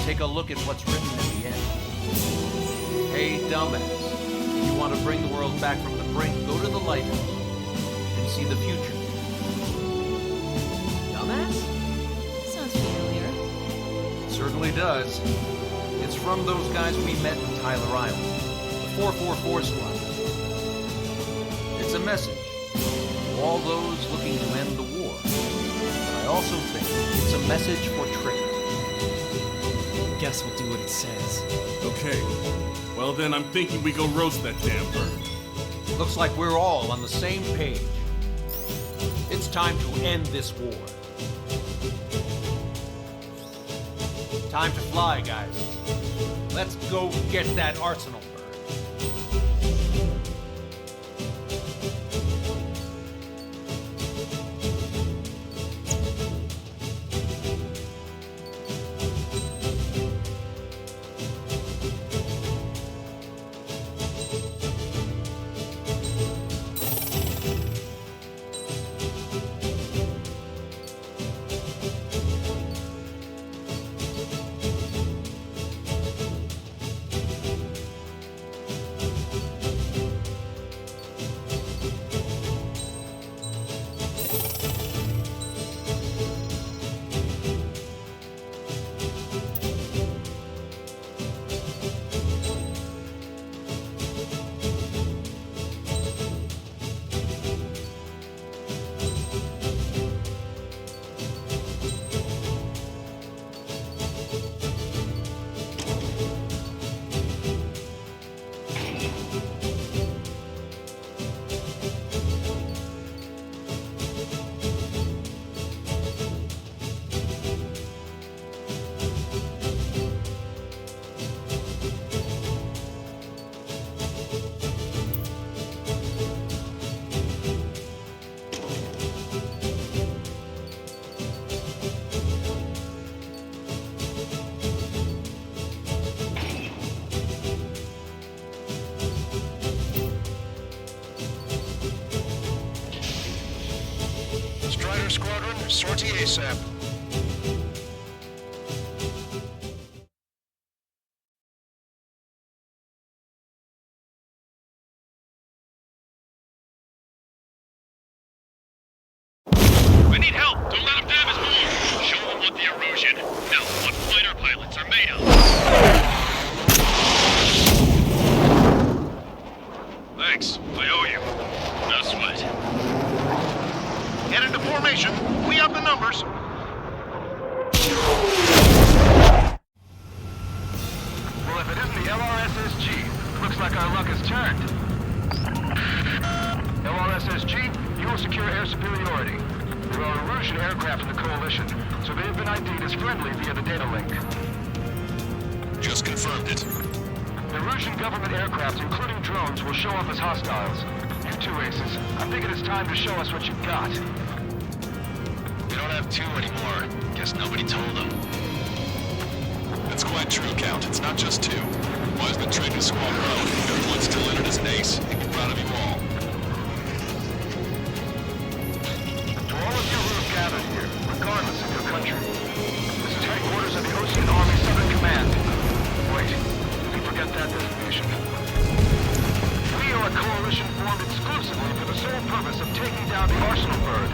Take a look at what's written at the end. Hey, dumbass. If you want to bring the world back from the brink, go to the lighthouse and see the future. Dumbass? Sounds familiar. It certainly does. It's from those guys we met in Tyler Island, the 444 squad. It's a message to all those looking to end the war. But I also think it's a message for trickery. Guess we'll do what it says. Okay. Well then, I'm thinking we go roast that damn bird. Looks like we're all on the same page. It's time to end this war. Time to fly, guys. Let's go get that Arsenal bird. Squadron, sortie ASAP. I need help! Don't let them damage more! Show them what the erosion, no, what fighter pilots are made of! Thanks, I owe you. No sweat. Get into formation. We have the numbers. Well, if it isn't the LRSSG, looks like our luck has turned. LRSSG, you will secure air superiority. There are Erusian aircraft in the Coalition, so they have been ID'd as friendly via the data link. Just confirmed it. Erusian government aircraft, including drones, will show up as hostiles. You two aces, I think it is time to show us what you've got. We don't have two anymore. Guess nobody told them. That's quite true, Count. It's not just two. Wiseman trained with Squad Road. Everyone's still in it as an ace. He'd be proud of you all. To all of you who have gathered here, regardless of your country, this is headquarters of the Ocean Army Southern Command. Wait, did you forget that designation? We are a coalition formed exclusively for the sole purpose of taking down the Arsenal bird.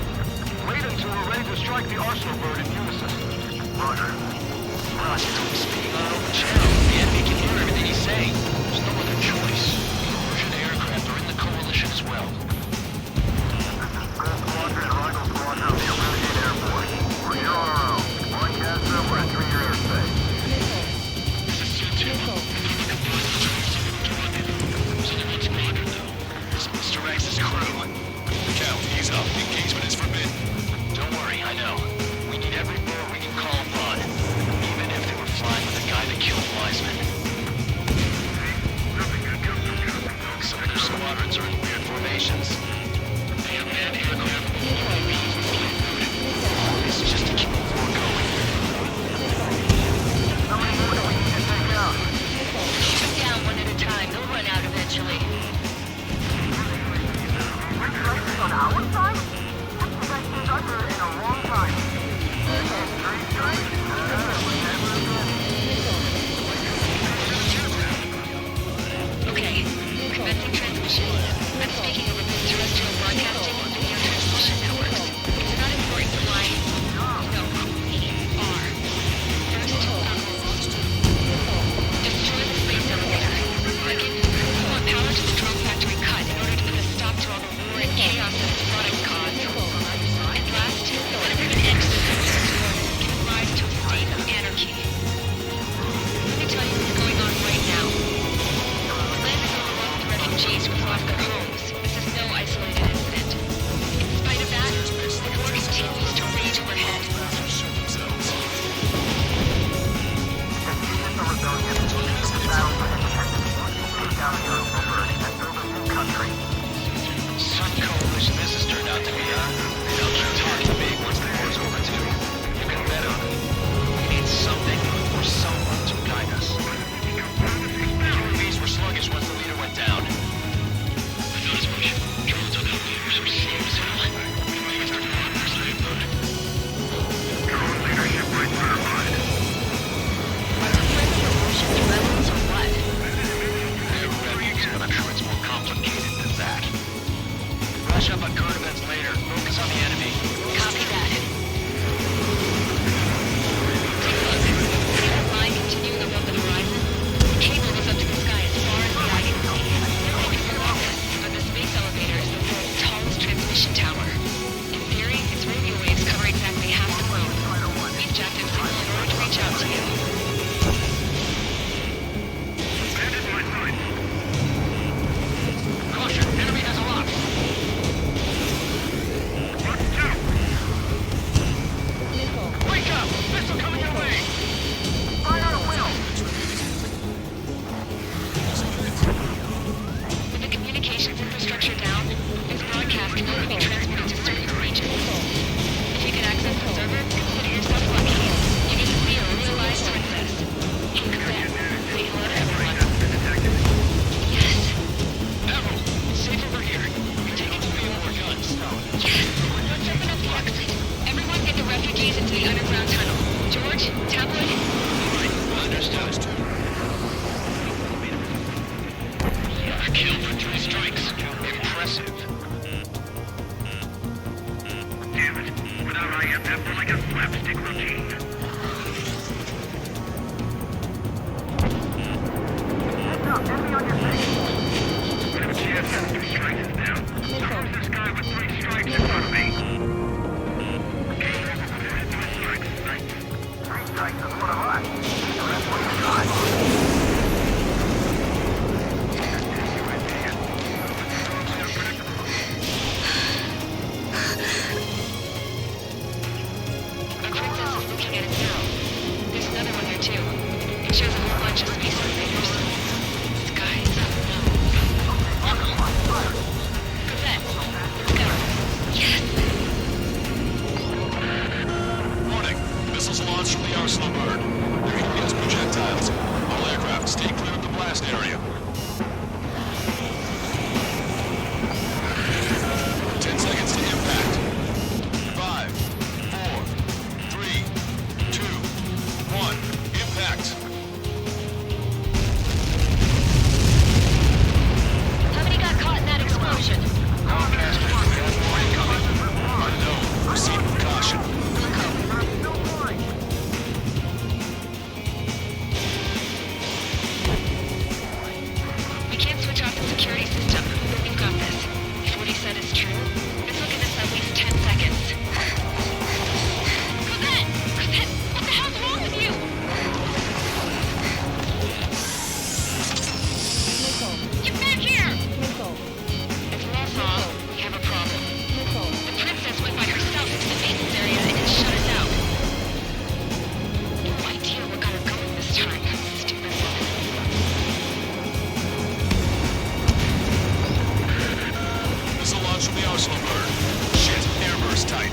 Wait until we're ready to strike the Arsenal bird in unison. Roger. Well, he's speaking on an open channel. The enemy can hear everything he's saying. There's no other choice. The Erusian aircraft are in the coalition as well. This is Gold Squadron and Rifle Squadron of the Erusian Air Force. We're here on our own. Broadcast over entering your airspace. This is C2. There's only one squadron, though. It's Mr. X's crew. Count, ease up. Engagement is forbidden. Don't worry, I know. We need every bird we can call upon. Even if they were flying with the guy that killed Wiseman. See? squadrons are in weird formations. They have manned aircraft, UAVs, and plant food. This is just to keep the war going. How many more do we need to take out? Keep them down one at a time. They'll run out eventually. We're trusting on our side? You guys think under in a long time. Okay, commencing transmission. I'm speaking over both terrestrial broadcasting and video transmission networks. It's not important to fly. No, we are. First, destroy the space elevator. Second, we want power to the drone factory cut in order to put a stop to all the war and chaos that this product caused. And last, we want to put an end to the situation, giving rise to a state of anarchy. Let me tell you what's going on right now. The land is overrun with refugees who've lost their homes. This is no isolated incident. In spite of that, the war continues to rage overhead. Some coalition this has turned out to be, huh? They'll keep talking big once the war's over, too. You can bet on it. We need something or someone to guide us. UAVs were sluggish once the leader went down. I thought as much. Drones on outliers are safe, so we may start to run this thing, but... Drone leadership right certified. Are the friends of Revolution's rebels or what? They're rebels, but I'm sure it's more complicated than that. Rush up on current events later. Focus on the enemy. Copy that. Take a look. See that line continuing above the horizon? The cable goes up to the sky as far as the eye can see. They can look at this, but the space elevator is the world's tallest transmission tower. In theory, its radio waves cover exactly half the globe. We've jacked its signal in order to reach out to you. Bandit my side. Caution, enemy has a lock. Wake up! Missile coming your way! Fire on a wheel. With the communications infrastructure down, this broadcast can only be transported to certain regions. If you can access the server, consider yourself lucky. You get to see a real life princess. Except, say hello to everyone. Yes. Admiral, it's safe over here. We're taking 3 more guns. Yes. Let's open up the exit. Everyone get the refugees into the underground tunnel. George, tablet. Understood. Killed for 3 strikes. Impressive. Damn it. Without IFF, we're like a slapstick routine. Heads up, enemy on your face. We have a chance to have 2 strikes down. So who's this guy with 3 strikes in front of me? Okay, 3 strikes. Nice. 3 strikes is one of us. So that's what you got. The princess is looking at it now. There's another one there too. It shows a whole bunch of space invaders. Skies. arsenal bird. Shit, airburst tight.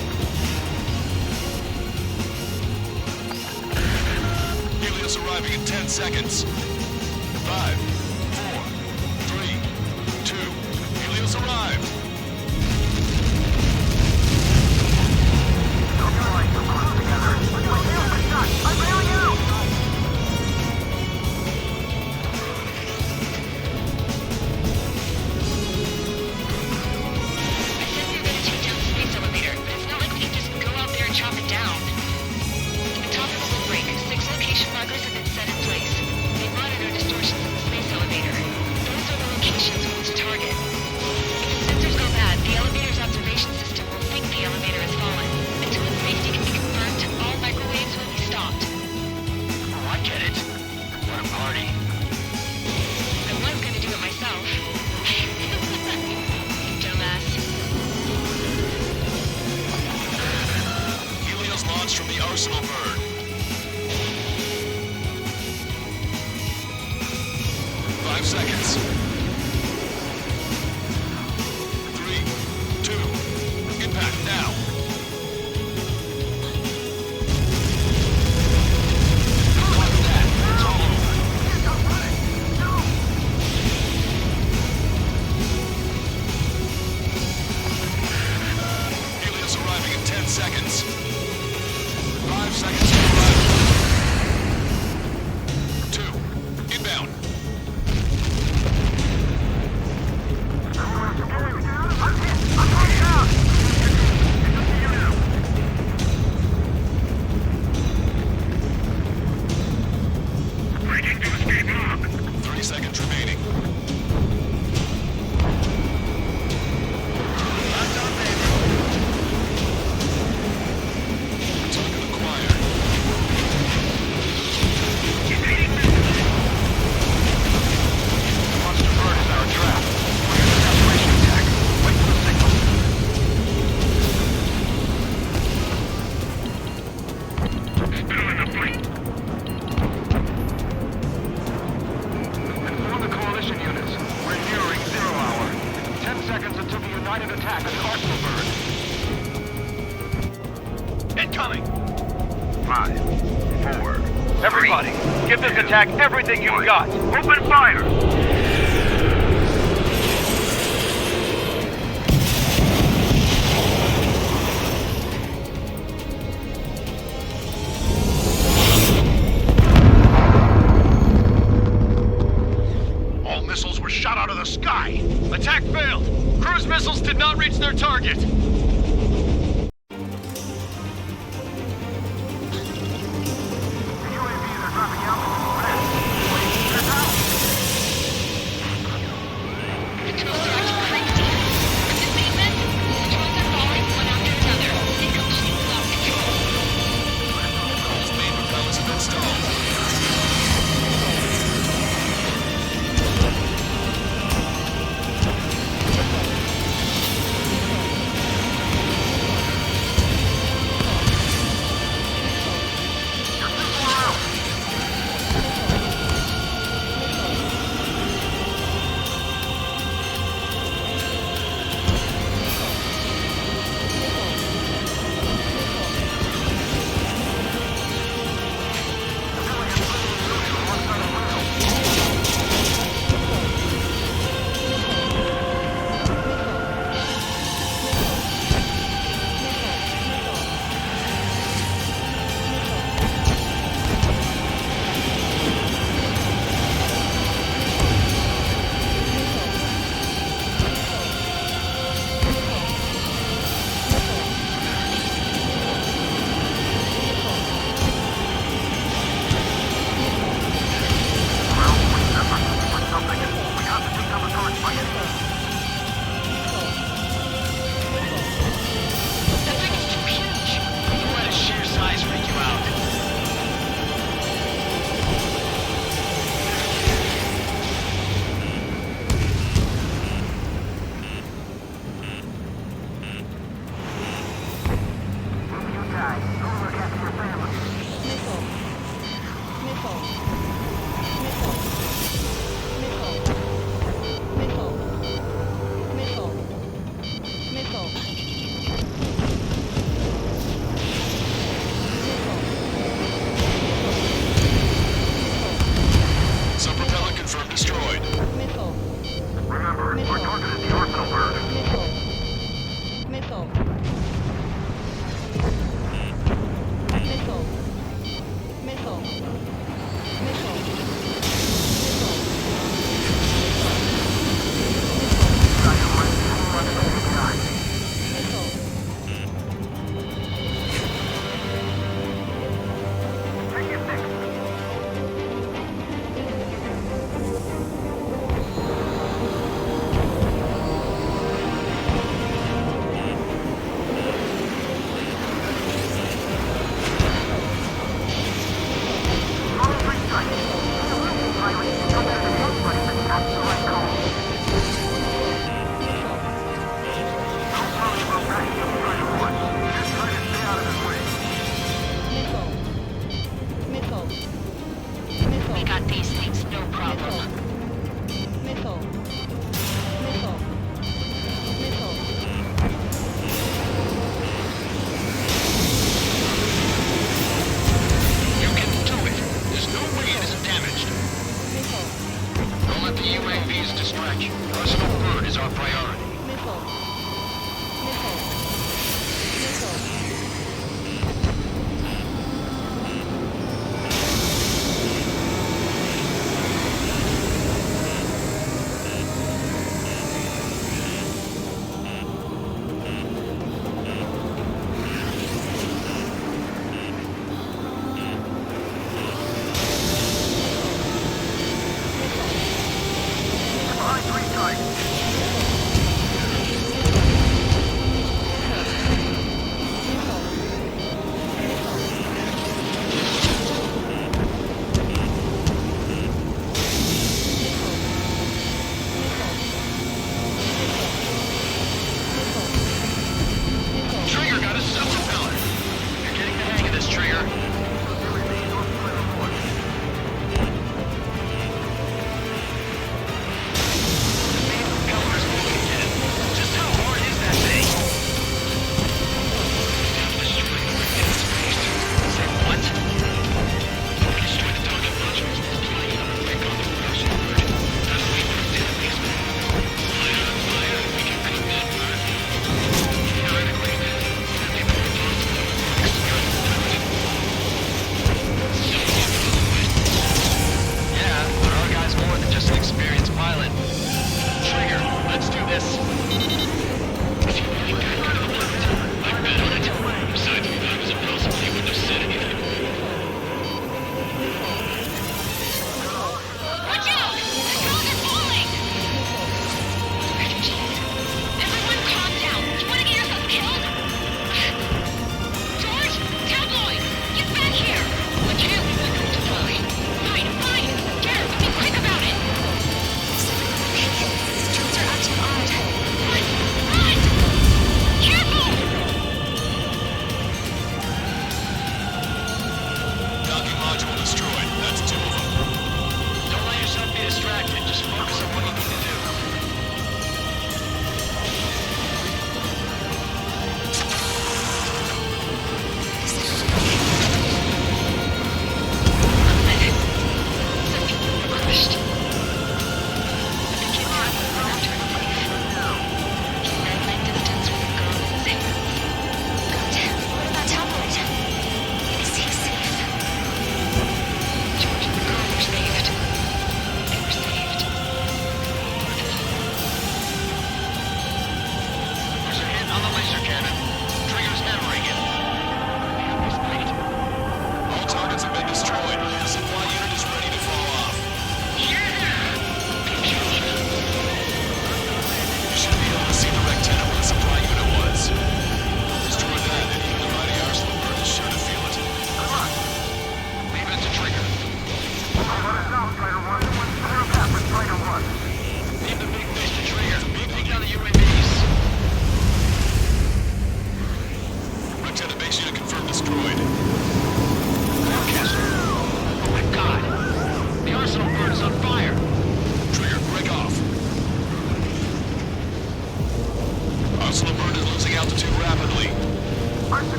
Helios arriving in 10 seconds. 5, 4, 3, 2, Helios arrived. From the arsenal bird. 5 seconds. 3, 2, impact now. Copy that. It's all over. Helios arriving in 10 seconds. 5 seconds to arrival. 2, inbound. Waiting to escape up. 3 seconds remaining. Everybody, give this attack everything you've got. Open fire! All missiles were shot out of the sky. Attack failed. Cruise missiles did not reach their target. distract you. Arsenal bird is our priority.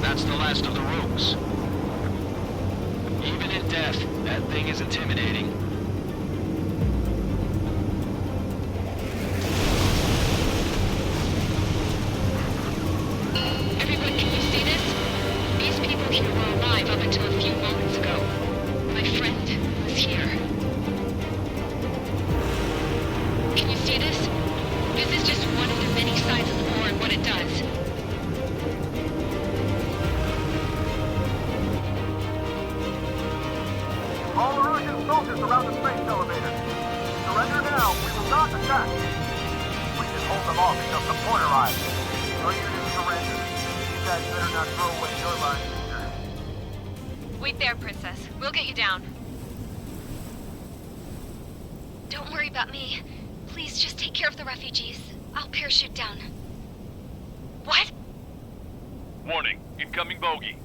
That's the last of the rogues. Even in death, that thing is intimidating. Everyone, can you see this? These people here were alive up until a few moments ago. My friend was here. Can you see this? This is just one of the many sides of the war and what it does. All Erusian soldiers around the space elevator. Surrender now. We will not attack. We can hold them off until the point arrives. Your units surrender. You guys better not throw away your lives either. Wait there, Princess. We'll get you down. Don't worry about me. Please just take care of the refugees. I'll parachute down. What? Warning, incoming bogey.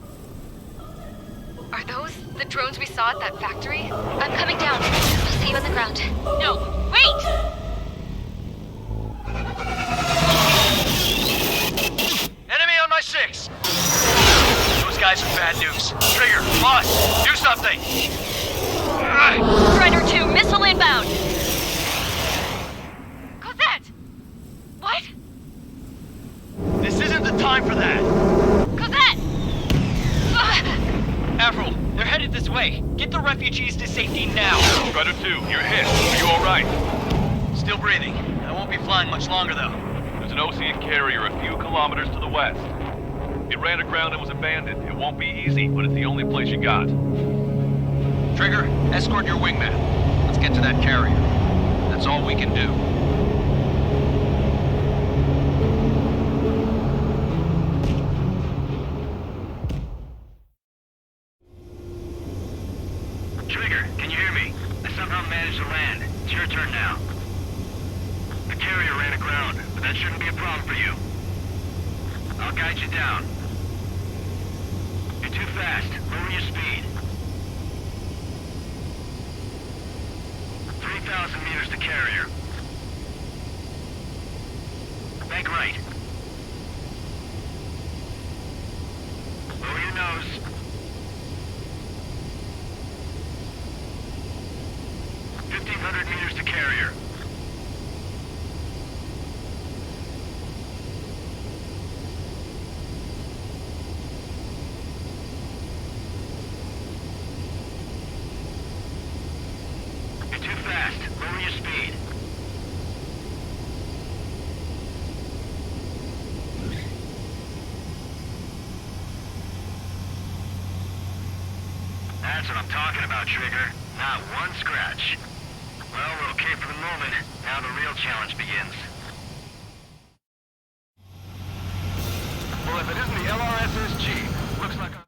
Are those the drones we saw at that factory? I'm coming down. I'll see you on the ground. No, wait! bad news. Trigger, boss, do something! Strider 2, missile inbound! Cosette! What? This isn't the time for that! Cosette! Avril, they're headed this way. Get the refugees to safety now. Strider 2, you're hit. Are you alright? Still breathing. I won't be flying much longer, though. There's an Osean carrier a few kilometers to the west. It ran aground and was abandoned. It won't be easy, but it's the only place you got. Trigger, escort your wingman. Let's get to that carrier. That's all we can do. Trigger, can you hear me? I somehow managed to land. It's your turn now. The carrier ran aground, but that shouldn't be a problem for you. I'll guide you down. You're too fast. Lower your speed. 3,000 meters to carrier. Bank right. Lower your nose. 1,500 meters to carrier. You're too fast. Lower your speed. That's what I'm talking about, Trigger. Not one scratch. Well, we're okay for the moment. Now the real challenge begins. Well, if it isn't the LRSSG, looks like